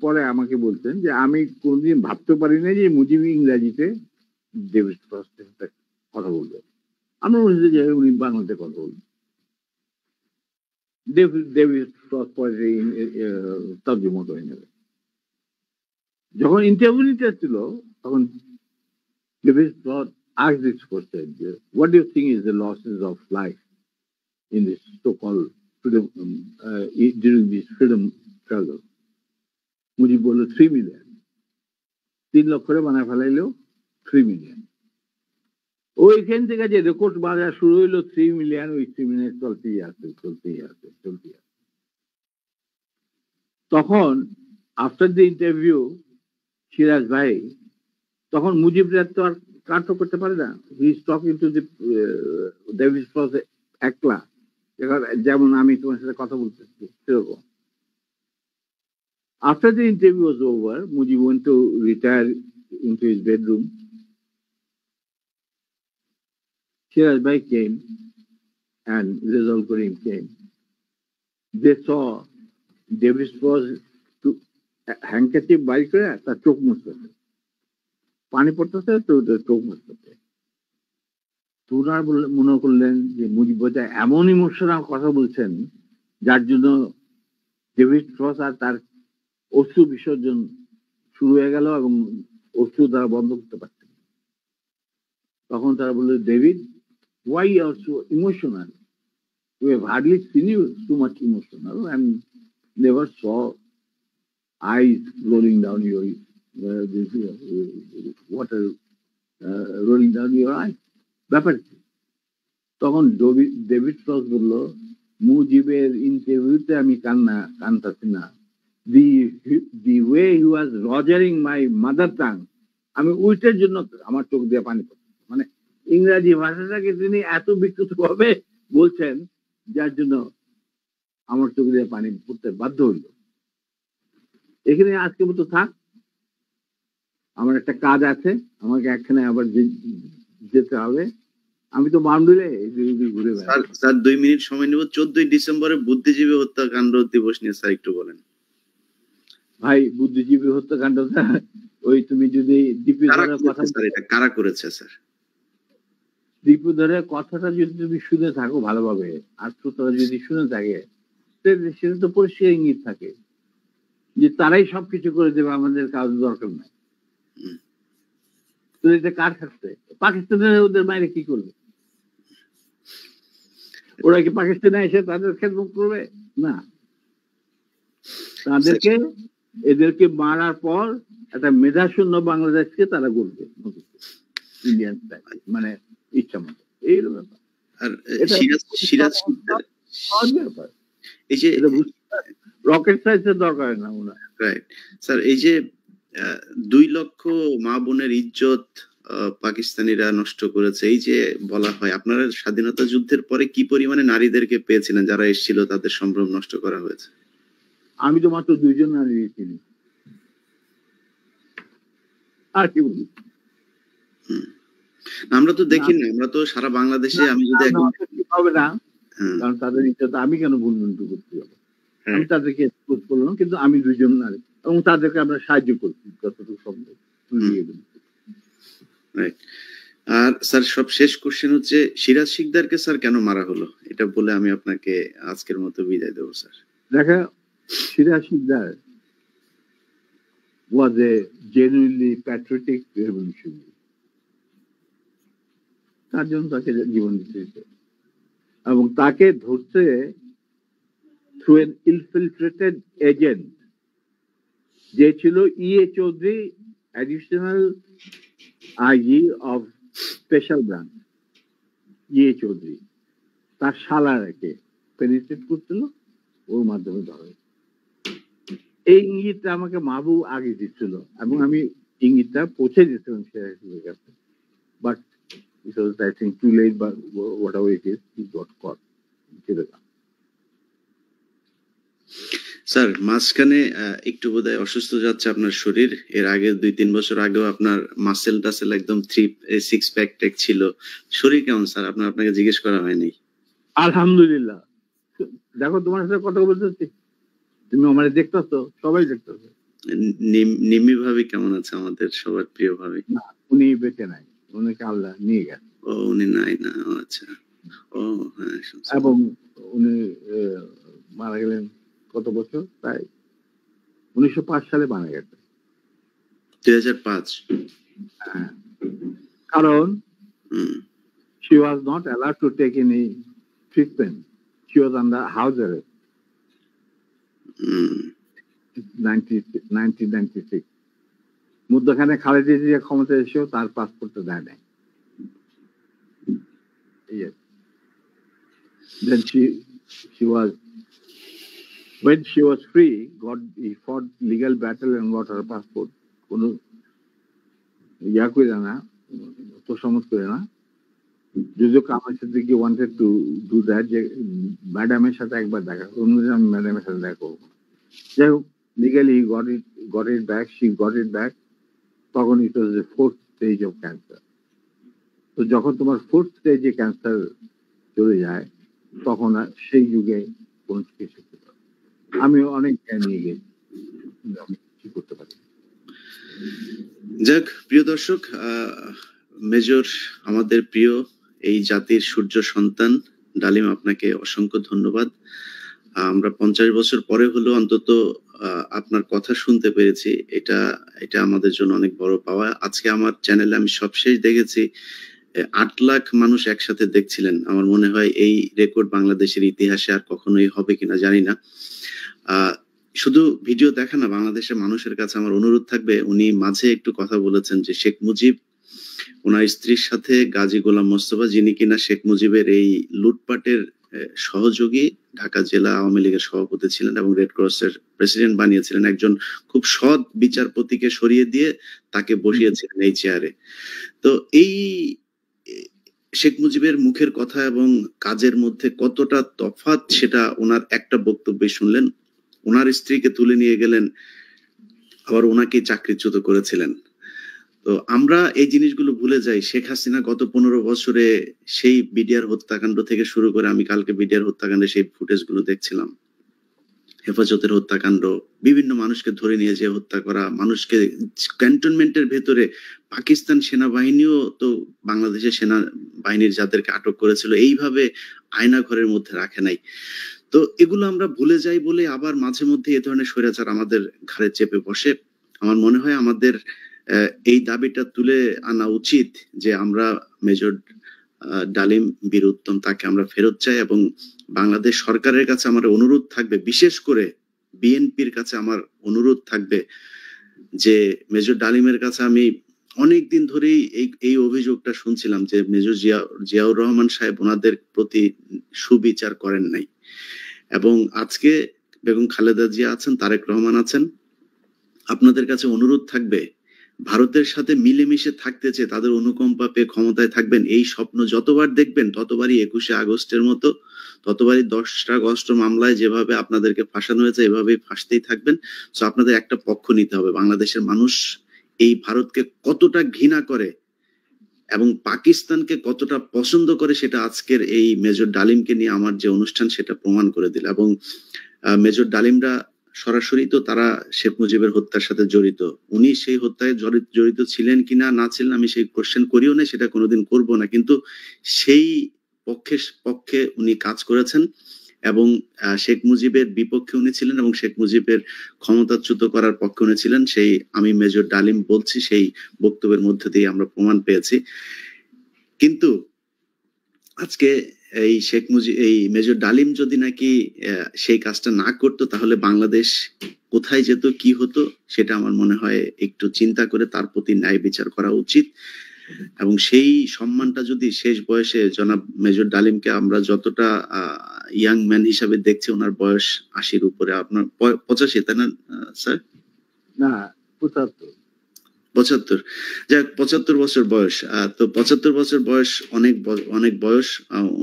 পরে আমাকে বলতেন যে আমি কোনদিন ভাবতে পারি না যে মুজিব ইংরাজিতে ডেভিড ফ্রস্টের সাথে কথা বলবে। আমরা বলছি যে উনি বাংলাতে কথা বলবেন। ডেভিড ফ্রস্ট পরে তর্জমা করে নেবে। যখন ইন্টারভিউ নিতে ছিল তখন David frost asked this question, what do you think is the losses of life in this so-called freedom during this freedom struggle? Mujib বলল 3 মিলিয়ন। 3 লক্ষ করে বানায় ফেলাইলেও 3 মিলিয়ন। ওইখান থেকে যে রেকর্ড বাজার শুরু হইলো 3 মিলিয়ন, ওই 3 মিলিয়ন চলতেই আছে। তখন আফটার দ্য ইন্টারভিউ সিরাজ ভাই তখন মুজিবরা তো আর কাটও করতে পারে না, he is talking to the David frost একলা, যেমন আমি তোমার সাথে কথা বলতেছি সেরকম। After the interview was over, Mujib went to retire into his bedroom. Shiraz Bhai came and Rizal Karim came. They saw David Frost to handkerchief by করে তার চোখ মুছতেছে, পানি পড়তেছে তো চোখ মুছতেছে। তোরা মনে করলেন যে মুজিব বোধহয় এমন ইমোশনাল কথা বলছেন যার জন্য ডেভিড ফ্রস্ট আর তার অশ্রু বিসর্জন শুরু হয়ে গেল এবং অশ্রু দ্বারা বন্ধ করতে পারতেন। তখন তারা বলল, David, why you are so emotional? We have hardly seen you so much emotional and never saw eyes rolling down your water rolling down your eyes. ব্যাপার কি? তখন ডেভিড ফ্রস্ট বলল, মুজিবের ইন্টারভিউতে আমি কান্নাছি না, the way he was rogering my mother tongue, আমি ওইটার জন্য আমার চোখ দিয়ে পানি পড়ছে। মানে ইংরাজি ভাষাটাকে তিনি এত বিকৃত ভাবে বলছেন যার জন্য আমার চোখ দিয়ে পানি পড়তে বাধ্য হইল। এখানে আজকে মতো থাক, আমার একটা কাজ আছে, আমাকে একখানে আবার যেতে হবে। আমি তো বাউন্ডুলে ঘুরে বেড়াই। স্যার 2 মিনিট সময় নেব। 14 ডিসেম্বরে বুদ্ধিজীবী হত্যাকাণ্ড দিবস নিয়ে স্যার একটু বলেন। ভাই, বুদ্ধিজীবী হত্যাকাণ্ডটা ওই তুমি যদি দীপুধরের কথা, স্যার এটা কারা করেছে স্যার? দীপুধরের কথাটা যদি তুমি শুনে থাকো ভালোভাবে, আর শ্রোতারা যদি শুনে থাকে, সেটা তো পরিষ্কার ইঙ্গিত থাকে যে তারাই সবকিছু করে দেবে, আমাদের কাজ দরকার নাই। তো এটা কার থাকছে? পাকিস্তানের ওদের বাইরে কি করবে? ওরা কি পাকিস্তানে এসে তাদের খেদমত করবে? না, তাদেরকে এদেরকে মারার পর একটা মেধাশূন্য বাংলাদেশকে তারা গড়বে। ইন্ডিয়ান স্টাইল, মানে ইচ্ছা মতো এইরকম ব্যাপার। আর এটা সিরাজ শিকদার সহজ ব্যাপার, এই যে এটা বুঝতে রকেট সাইন্সের দরকার না ওনার। রাইট স্যার, এই যে 2 লক্ষ মা বোনের ইজ্জত পাকিস্তানিরা নষ্ট করেছে, এই যে বলা হয়, আপনারা স্বাধীনতা যুদ্ধের পরে কি পরিমাণে নারীদেরকে পেয়েছিলেন যারা এসেছিল তাদের সম্ভ্রম নষ্ট করা হয়েছে? আমি তো মাত্র 2 জন নারী চিনি, আর কি বলি। আমরা তো দেখি না, আমরা তো সারা বাংলাদেশে, আমি যদি এখন হবে না, কারণ তাদের ইজ্জত আমি কেন ভুলভুল করতে যাবো? আমি তাদেরকে এক্সপোজ করলাম, কিন্তু আমি 2 জন নারী এবং তাদেরকে আমরা সাহায্য করছি যতটুকু সম্ভব। আর স্যার সব শেষ কোশ্চেন হচ্ছে, সিরাজ শিকদারকে স্যার কেন মারা হলো, এটা বলে আমি আপনাকে আজকের মতো বিদায় দেবো স্যার। দেখা, Siraj Sikdar was a genuinely patriotic revolutionary, তার জন্য তাকে জীবন দিতে হয়েছে, এবং তাকে ধরতে থ্রু এন ইনফিলট্রেটেড এজেন্ট যে ছিল E.A. Chowdhury, additional IG of special branch. E.A. Chowdhury তার শালাকে পেনিট্রেট করছিল, ওর মাধ্যমে ধরা। এই ইঙ্গিতটা আমাকে মাহবুব আগে দিচ্ছিল এবং আমি ইঙ্গিতটা পৌঁছে দিচ্ছিলাম সিরাজের কাছে, but it was, I think, too late, but whatever it is, he got caught. Sir মাঝখানে একটু বোধহয় অসুস্থ যাচ্ছে আপনার শরীর, এর আগে 2-3 বছর আগেও আপনার মাসেল টাসেল একদম 6 প্যাক টেক ছিল, শরীর কেমন স্যার? আপনাকে জিজ্ঞেস করা হয়নি। আলহামদুলিল্লাহ। দেখো, তোমার সাথে কথা বলতে, তুমি আমার দেখতেছো, সবাই দেখতেছো। নিমি ভাবি কেমন আছে? আমাদের সবার প্রিয় ভাবি। না, উনি বেঁচে নাই, উনাকে আল্লাহ নিয়ে গেছে। ও, উনি নাই না? আচ্ছা। ও হ্যাঁ। এবং উনি মারা গেলেন কত বছর? প্রায় 1905 সালে মারা গেছে। 2005? হ্যাঁ, কারণ she was not allowed to take any treatment. She was under house arrest. 1996 মধ্যখানে খালেদা জিয়া ক্ষমতা এসেও তার পাসপোর্টটা দেয় নাই। Yes. Then when she was free, he fought legal battle and got her passport. কোনো ইয়া করে না, তো সমজ করে না। যদিও Kamal Siddiqui wanted to do that, যে ম্যাডামের সাথে একবার দেখা, আমি ম্যাডামের সাথে দেখা করবো। যাই হোক, legally he got it back, she got it back. তখন it was the 4th stage of cancer. তো যখন তোমার 4th stage ক্যান্সার চলে যায়, তখন সেই যুগে কোন চিকিৎসা করতে পারে। আমি অনেক জ্ঞান নিয়ে গেছি, আমি কি করতে পারি। যাক, প্রিয় দর্শক, মেজর আমাদের প্রিয় এই জাতির সূর্য সন্তান ডালিম, আপনাকে অসংখ্য ধন্যবাদ। আমরা 50 বছর পরে হলেও অন্তত আপনার কথা শুনতে পেরেছি, এটা আমাদের জন্য অনেক বড় পাওয়া। আজকে আমার চ্যানেলে আমি সবশেষ দেখেছি 8 লাখ মানুষ একসাথে দেখছিলেন। আমার মনে হয় এই রেকর্ড বাংলাদেশের ইতিহাসে আর কখনোই হবে কিনা জানি না। শুধু ভিডিও দেখা না, বাংলাদেশের মানুষের কাছে আমার অনুরোধ থাকবে, উনি মাঝে একটু কথা বলেছেন যে শেখ মুজিব, ওনার স্ত্রীর সাথে গাজী গোলাম মোস্তফা, যিনি কিনা শেখ মুজিবের এই লুটপাটের সহযোগী, ঢাকা জেলা আওয়ামী লীগের সভাপতি ছিলেন এবং রেড ক্রসের প্রেসিডেন্ট বানিয়েছিলেন, একজন খুব সৎ বিচারপতিকে সরিয়ে দিয়ে তাকে বসিয়েছিলেন এই চেয়ারে। তো এই শেখ মুজিবের মুখের কথা এবং কাজের মধ্যে কতটা তফাৎ, সেটা ওনার একটা বক্তব্যে শুনলেন। ওনার স্ত্রীকে তুলে নিয়ে গেলেন, আবার ওনাকে চাকরিচ্যুত করেছিলেন। তো আমরা এই জিনিসগুলো ভুলে যাই। শেখ হাসিনা গত 15 বছরে সেই বিডিআর হত্যাকাণ্ড থেকে শুরু করে, আমি কালকে বিডিআর হত্যাকাণ্ডে সেই ফুটেজ গুলো দেখছিলাম, হেফাজতের হত্যাকাণ্ড, বিভিন্ন মানুষকে ধরে নিয়ে যে হত্যা করা, মানুষকে ক্যান্টনমেন্টের ভেতরে পাকিস্তান সেনাবাহিনীও তো বাংলাদেশের সেনাবাহিনীর যাদেরকে আটক করেছিল এইভাবে আয়না ঘরের মধ্যে রাখে নাই। তো এগুলো আমরা ভুলে যাই বলে আবার মাঝে মধ্যে এ ধরনের স্বৈরাচার আমাদের ঘাড়ে চেপে বসে। আমার মনে হয় আমাদের এই দাবিটা তুলে আনা উচিত যে আমরা মেজর ডালিম বীর উত্তম, তাকে আমরা ফেরত চাই। এবং বাংলাদেশ সরকারের কাছে আমার অনুরোধ থাকবে, বিশেষ করে বিএনপির কাছে আমার অনুরোধ থাকবে যে মেজর ডালিমের কাছে আমি অনেক দিন ধরেই এই অভিযোগটা শুনছিলাম যে মেজর জিয়াউর রহমান সাহেব ওনাদের প্রতি সুবিচার করেন নাই, এবং আজকে বেগম খালেদা জিয়া আছেন, তারেক রহমান আছেন, আপনাদের কাছে অনুরোধ থাকবে ভারতের সাথে মিলেমিশে থাকতে চেয়ে তাদের অনুকম্পা পেয়ে ক্ষমতায় থাকবেন। এই স্বপ্ন যতবার দেখবেন ততবারই 21শে আগস্টের মতো, ততবারই 10টা আগস্ট মামলায় যেভাবে আপনাদেরকে ফাঁসানো হয়েছে এভাবেই ফাঁসতেই থাকবেন। সো আপনাদের একটা পক্ষ নিতে হবে। বাংলাদেশের মানুষ এই ভারতকে কতটা ঘৃণা করে এবং পাকিস্তানকে কতটা পছন্দ করে সেটা আজকের এই মেজর ডালিমকে নিয়ে আমার যে অনুষ্ঠান সেটা প্রমাণ করে দিল। এবং মেজর ডালিমরা সরাসরি তো তারা শেখ মুজিবের হত্যার সাথে জড়িত, উনি সেই হত্যায় জড়িত ছিলেন কিনা না ছিলেন আমি সেই কোশ্চেন করিও না, সেটা কোনোদিন করব না, কিন্তু সেই পক্ষে উনি কাজ করেছেন এবং শেখ মুজিবের বিপক্ষে উনি ছিলেন এবং শেখ মুজিবের ক্ষমতাচ্যুত করার পক্ষে উনি ছিলেন। সেই আমি মেজর ডালিম বলছি, সেই বক্তব্যের মধ্যে দিয়ে আমরা প্রমাণ পেয়েছি। কিন্তু আজকে এই মেজর ডালিম যদি নাকি সেই কাজটা না করতো তাহলে বাংলাদেশ কোথায় যেত, কি হতো, সেটা আমার মনে হয় একটু চিন্তা করে তার প্রতি ন্যায় বিচার করা উচিত। এবং সেই সম্মানটা যদি শেষ বয়সে জনাব মেজর ডালিমকে আমরা যতটা ইয়াং ম্যান হিসাবে দেখছি, ওনার বয়স 80-র উপরে, আপনার 85 তাই না স্যার? না 75। যাক 75 বছর বয়স। তো 75 বছর বয়স অনেক বয়স।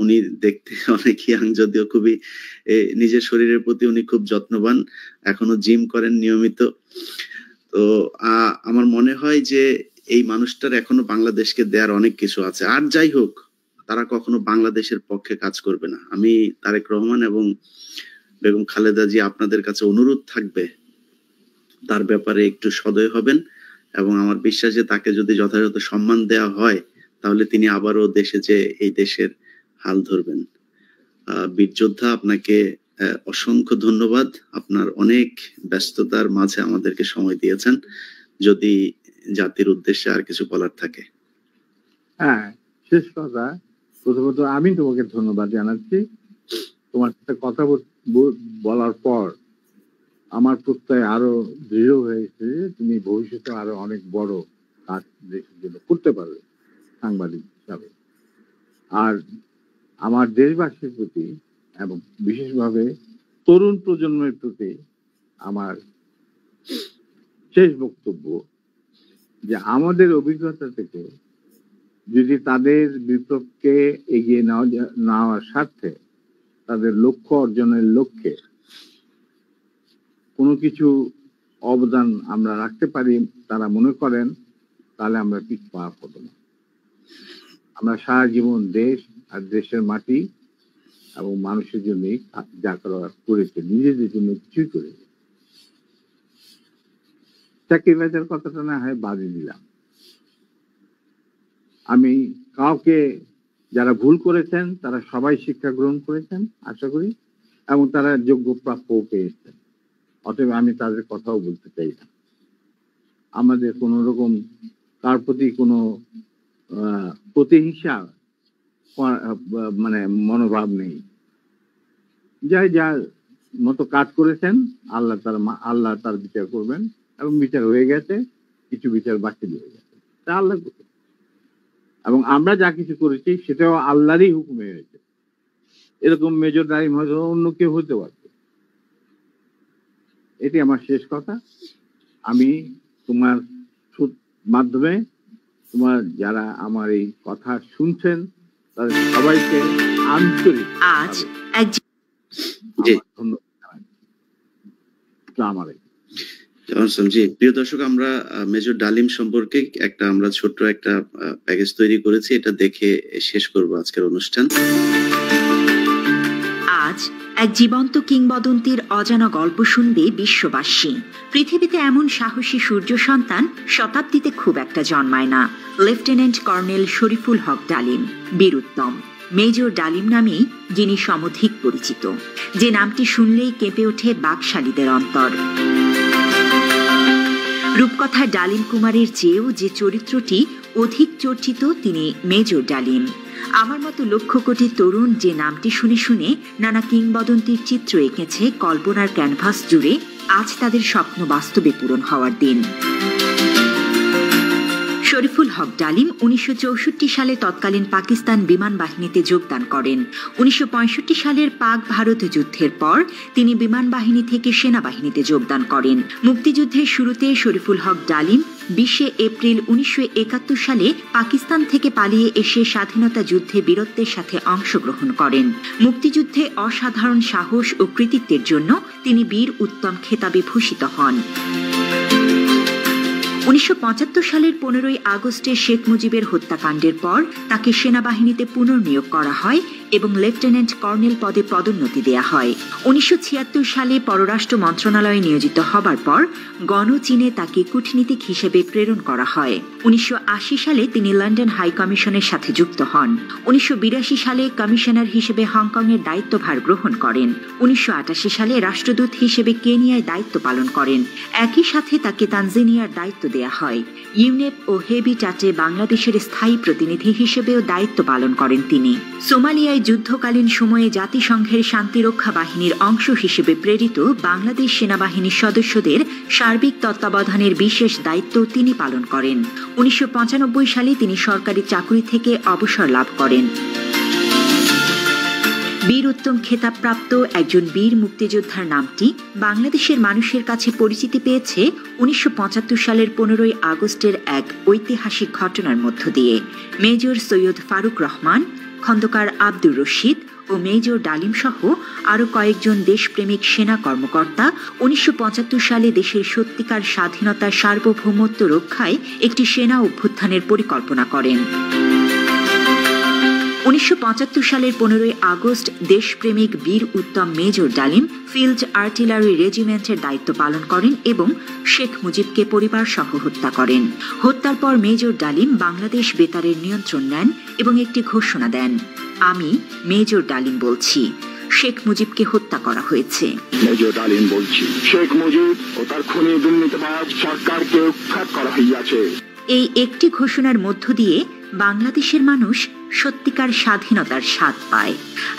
উনি দেখতে অনেক ইয়াং, যদিও খুবই নিজের শরীরের প্রতি উনি খুব যত্নবান, এখনো জিম করেন নিয়মিত। তো আমার মনে হয় যে এই মানুষটার এখনো বাংলাদেশকে দেওয়ার অনেক কিছু আছে। আর যাই হোক, তারা কখনো বাংলাদেশের পক্ষে কাজ করবে না। আমি তারেক রহমান এবং বেগম খালেদা জি আপনাদের কাছে অনুরোধ থাকবে তার ব্যাপারে একটু সদয় হবেন, এবং আমার বিশ্বাস যে তাকে যদি যথাযথ সম্মান দেওয়া হয় তাহলে তিনি আবারও দেশে যে এই দেশের হাল ধরবেন। বীর যোদ্ধা, আপনাকে অসংখ্য ধন্যবাদ। আপনার অনেক ব্যস্ততার মাঝে আমাদেরকে সময় দিয়েছেন। যদি জাতির উদ্দেশ্যে আর কিছু বলার থাকে। হ্যাঁ, শেষ কথা, প্রথমত আমি তোমাকে ধন্যবাদ জানাচ্ছি। তোমার সাথে কথা বলার পর আমার প্রত্যয় আরো দৃঢ় হয়েছে যে তুমি ভবিষ্যতে আরো অনেক বড় কাজ দেশের জন্য করতে পারবে সাংবাদিক হিসাবে। আর আমার দেশবাসীর প্রতি এবং বিশেষভাবে তরুণ প্রজন্মের প্রতি আমার শেষ বক্তব্য যে আমাদের অভিজ্ঞতা থেকে যদি তাদের বিপ্লবকে এগিয়ে নেওয়ার স্বার্থে, তাদের লক্ষ্য অর্জনের লক্ষ্যে কোনো কিছু অবদান আমরা রাখতে পারি তারা মনে করেন, তাহলে আমরা পিছু পা হব না। আমরা সারা জীবন দেশ আর দেশের মাটি এবং মানুষের জন্য যা করার করেছে, নিজেদের জন্য কিছুই করেছে। স্যাক্রিফাইসের কথাটা না হয় বাদে দিলাম। আমি কাউকে, যারা ভুল করেছেন তারা সবাই শিক্ষা গ্রহণ করেছেন আশা করি, এবং তারা যোগ্য প্রাপ্য পেয়েছেন। অতএব আমি তাদের কথাও বলতে চাই না। আমাদের কোন রকম তার প্রতি কোনো প্রতিহিংসা মানে মনোভাব নেই। যার মতো কাজ করেছেন আল্লাহ তার বিচার করবেন, এবং বিচার হয়ে গেছে, কিছু বিচার বাকি রয়ে গেছে, তা আল্লাহ করবেন। এবং আমরা যা কিছু করেছি সেটাও আল্লাহরই হুকুমে হয়েছে। এরকম মেজর ডালিম হয়তো অন্য কেউ হতে পারত। এটি আমার শেষ কথা। আমি তোমার মাধ্যমে তোমার যারা আমার এই কথা শুনছেন তাদের সবাইকে আন্তরিক ধন্যবাদ। জি, প্রিয় দর্শক, আমরা মেজর ডালিম সম্পর্কে আমরা ছোট্ট একটা প্যাকেজ তৈরি করেছি, এটা দেখে শেষ করব আজকের অনুষ্ঠান। আজ এক জীবন্ত কিংবদন্তির অজানা গল্প শুনবে বিশ্ববাসী। পৃথিবীতে এমন সাহসী সূর্য সন্তান শতাব্দীতে খুব একটা জন্মায় না। লেফটেন্যান্ট কর্নেল শরীফুল হক ডালিম, বীরুত্তম মেজর ডালিম নামেই যিনি সমধিক পরিচিত, যে নামটি শুনলেই কেঁপে ওঠে বাকশালীদের অন্তর। রূপকথার ডালিম কুমারের চেয়েও যে চরিত্রটি অধিক চর্চিত তিনি মেজর ডালিম। আমার মতো লক্ষ কোটি তরুণ যে নামটি শুনে শুনে নানা কিংবদন্তির চিত্র এঁকেছে কল্পনার ক্যানভাস জুড়ে, আজ তাদের স্বপ্ন বাস্তবে পূরণ হওয়ার দিন। শরীফুল হক ডালিম 1964 সালে তৎকালীন পাকিস্তান বিমান বাহিনীতে যোগদান করেন। 1965 সালের পাক ভারত যুদ্ধের পর তিনি বিমান বাহিনী থেকে সেনাবাহিনীতে যোগদান করেন। মুক্তিযুদ্ধের শুরুতে শরীফুল হক ডালিম 20 এপ্রিল 1971 সালে পাকিস্তান থেকে পালিয়ে এসে স্বাধীনতা যুদ্ধে বীরত্বের সাথে অংশগ্রহণ করেন। মুক্তিযুদ্ধে অসাধারণ সাহস ও কৃতিত্বের জন্য তিনি বীর উত্তম খেতাবে ভূষিত হন। 1975 সালের 15 আগস্টে শেখ মুজিবের হত্যাকাণ্ডের পর তাকে সেনাবাহিনীতে পুনর্নিয়োগ করা হয় এবং লেফটেন্যান্ট কর্নেল পদে পদোন্নতি দেয়া হয়। 1976 সালে পররাষ্ট্র মন্ত্রণালয়ে নিয়োজিত হবার পর গণচীনে তাকে কূটনীতিক হিসেবে প্রেরণ করা হয়। 1980 সালে তিনি লন্ডন হাই কমিশনের সাথে যুক্ত হন। 1982 সালে কমিশনার হিসেবে হংকংয়ের দায়িত্বভার গ্রহণ করেন। 1988 সালে রাষ্ট্রদূত হিসেবে কেনিয়ায় দায়িত্ব পালন করেন। একই সাথে তাকে তানজানিয়ার দায়িত্ব দেয়া হয়। ইউনেপ ও হেবিটাটে বাংলাদেশের স্থায়ী প্রতিনিধি হিসেবেও দায়িত্ব পালন করেন তিনি। সোমালিয়ায় যুদ্ধকালীন সময়ে জাতিসংঘের শান্তিরক্ষা বাহিনীর অংশ হিসেবে প্রেরিত বাংলাদেশ সেনাবাহিনীর সদস্যদের সার্বিক তত্ত্বাবধানের বিশেষ দায়িত্ব তিনি পালন করেন। 1995 সালে তিনি সরকারি চাকরি থেকে অবসর লাভ করেন। বীর উত্তম খেতাবপ্রাপ্ত একজন বীর মুক্তিযোদ্ধার নামটি বাংলাদেশের মানুষের কাছে পরিচিতি পেয়েছে 1975 সালের 15 আগস্টের এক ঐতিহাসিক ঘটনার মধ্য দিয়ে। মেজর সৈয়দ ফারুক রহমান, খন্দকার আব্দুর রশিদ ও মেজর ডালিম সহ আরও কয়েকজন দেশপ্রেমিক সেনা কর্মকর্তা 1975 সালে দেশের সত্যিকার স্বাধীনতা সার্বভৌমত্ব রক্ষায় একটি সেনা অভ্যুত্থানের পরিকল্পনা করেন। 1975 সালের 15 আগস্ট দেশপ্রেমিক বীর উত্তম মেজর ডালিম ফিল্ড আর্টিলারি রেজিমেন্টের দায়িত্ব পালন করেন এবং শেখ মুজিবকে পরিবার সহ হত্যা করেন। হত্যার পর মেজর ডালিম বাংলাদেশ বেতারের নিয়ন্ত্রণ নেন এবং একটি ঘোষণা দেন, আমি মেজর ডালিম বলছি, শেখ মুজিবকে হত্যা করা হয়েছে। মেজর ডালিম বলছি, শেখ মুজিব ও তার খুনি দুর্নীতিবাজ সরকারকে উৎখাত করা হইয়াছে। এই একটি ঘোষণার মধ্য দিয়ে বাংলাদেশের মানুষ সত্যিকার স্বাধীনতার স্বাদ পায়।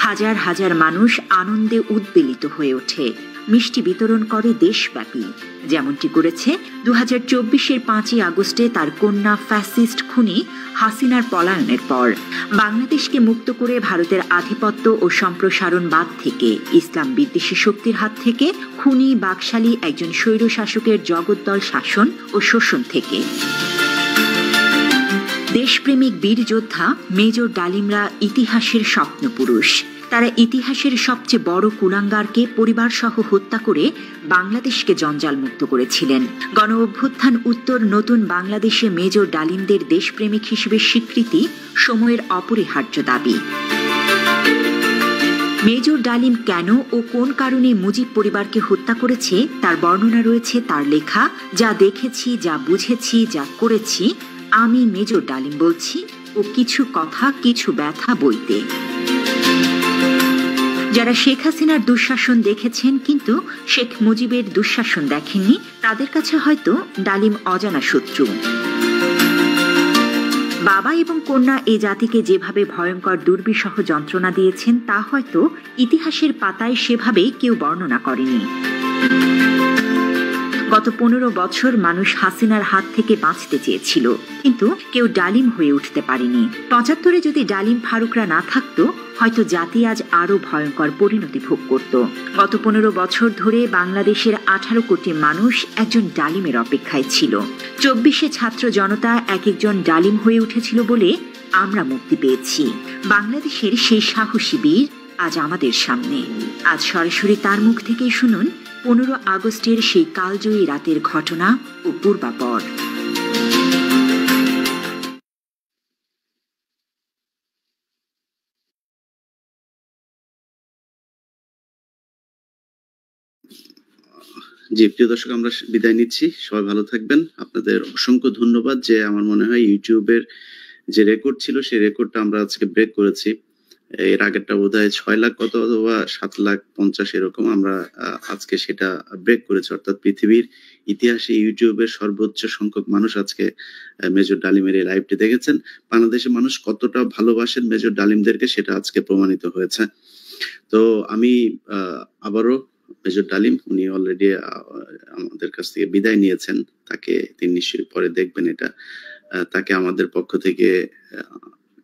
হাজার হাজার মানুষ আনন্দে উদ্বেলিত হয়ে ওঠে, মিষ্টি বিতরণ করে দেশব্যাপী, যেমনটি করেছে 2024-এর 5 আগস্টে তার কন্যা ফ্যাসিস্ট খুনি হাসিনার পলায়নের পর। বাংলাদেশকে মুক্ত করে ভারতের আধিপত্য ও সম্প্রসারণবাদ থেকে, ইসলাম বিদ্বেষী শক্তির হাত থেকে, খুনি বাকশালী একজন স্বৈরশাসকের জগদ্দল শাসন ও শোষণ থেকে। দেশপ্রেমিক বীর যোদ্ধা মেজর ডালিমরা ইতিহাসের স্বপ্নপুরুষ। তারা ইতিহাসের সবচেয়ে বড় কুলাঙ্গারকে পরিবার সহ হত্যা করে বাংলাদেশকে জঞ্জাল মুক্ত করেছিলেন। গণ অভ্যুত্থান উত্তর নতুন বাংলাদেশে মেজর ডালিমদের দেশপ্রেমিক হিসেবে স্বীকৃতি সময়ের অপরিহার্য দাবি। মেজর ডালিম কেন ও কোন কারণে মুজিব পরিবারকে হত্যা করেছে তার বর্ণনা রয়েছে তার লেখা যা দেখেছি, যা বুঝেছি, যা করেছি, আমি মেজর ডালিম বলছি ও কিছু কথা কিছু ব্যথা বইতে। যারা শেখ হাসিনার দুঃশাসন দেখেছেন কিন্তু শেখ মুজিবের দুঃশাসন দেখেননি, তাদের কাছে হয়তো ডালিম অজানা শত্রু। বাবা এবং কন্যা এ জাতিকে যেভাবে ভয়ঙ্কর দুর্বিষহ যন্ত্রণা দিয়েছেন তা হয়তো ইতিহাসের পাতায় সেভাবে কেউ বর্ণনা করেনি। গত 15 বছর মানুষ হাসিনার হাত থেকে বাঁচতে চেয়েছিল, কিন্তু কেউ ডালিম হয়ে উঠতে পারেনি। 75-এ যদি ডালিম ফারুকরা না থাকতো, হয়তো জাতি আজ আরো ভয়ঙ্কর পরিণতি ভোগ করত। গত 15 বছর ধরে বাংলাদেশের 18 কোটি মানুষ একজন ডালিমের অপেক্ষায় ছিল। 24-এ ছাত্র জনতা এক একজন ডালিম হয়ে উঠেছিল বলে আমরা মুক্তি পেয়েছি। বাংলাদেশের সেই সাহসী বীর আজ আমাদের সামনে। আজ সরাসরি তার মুখ থেকেই শুনুন 15 আগস্টের সেই কালজয়ী রাতের ঘটনা ও পূর্বাপর। জি, প্রিয় দর্শক, আমরা বিদায় নিচ্ছি। সবাই ভালো থাকবেন। আপনাদের অসংখ্য ধন্যবাদ। যে আমার মনে হয় ইউটিউবের যে রেকর্ড ছিল সেই রেকর্ডটা আমরা আজকে ব্রেক করেছি। এর আগেরটা বোধহয় 6 লাখ কত অথবা 7,50,000 এরকম, আমরা আজকে সেটা ব্রেক করেছি। অর্থাৎ পৃথিবীর ইতিহাসে ইউটিউবের সর্বোচ্চ সংখ্যক মানুষ আজকে মেজর ডালিমের এই লাইভটি দেখেছেন। বাংলাদেশের মানুষ কতটা ভালোবাসেন মেজর ডালিমদেরকে সেটা আজকে প্রমাণিত হয়েছে। তো আমি আবারও মেজর ডালিম, উনি অলরেডি আমাদের কাছ থেকে বিদায় নিয়েছেন, তাকে তিনি নিশ্চয়ই পরে দেখবেন এটা। তাকে আমাদের পক্ষ থেকে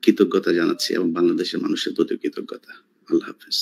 কৃতজ্ঞতা জানাচ্ছি এবং বাংলাদেশের মানুষের প্রতি কৃতজ্ঞতা। আল্লাহ হাফেজ।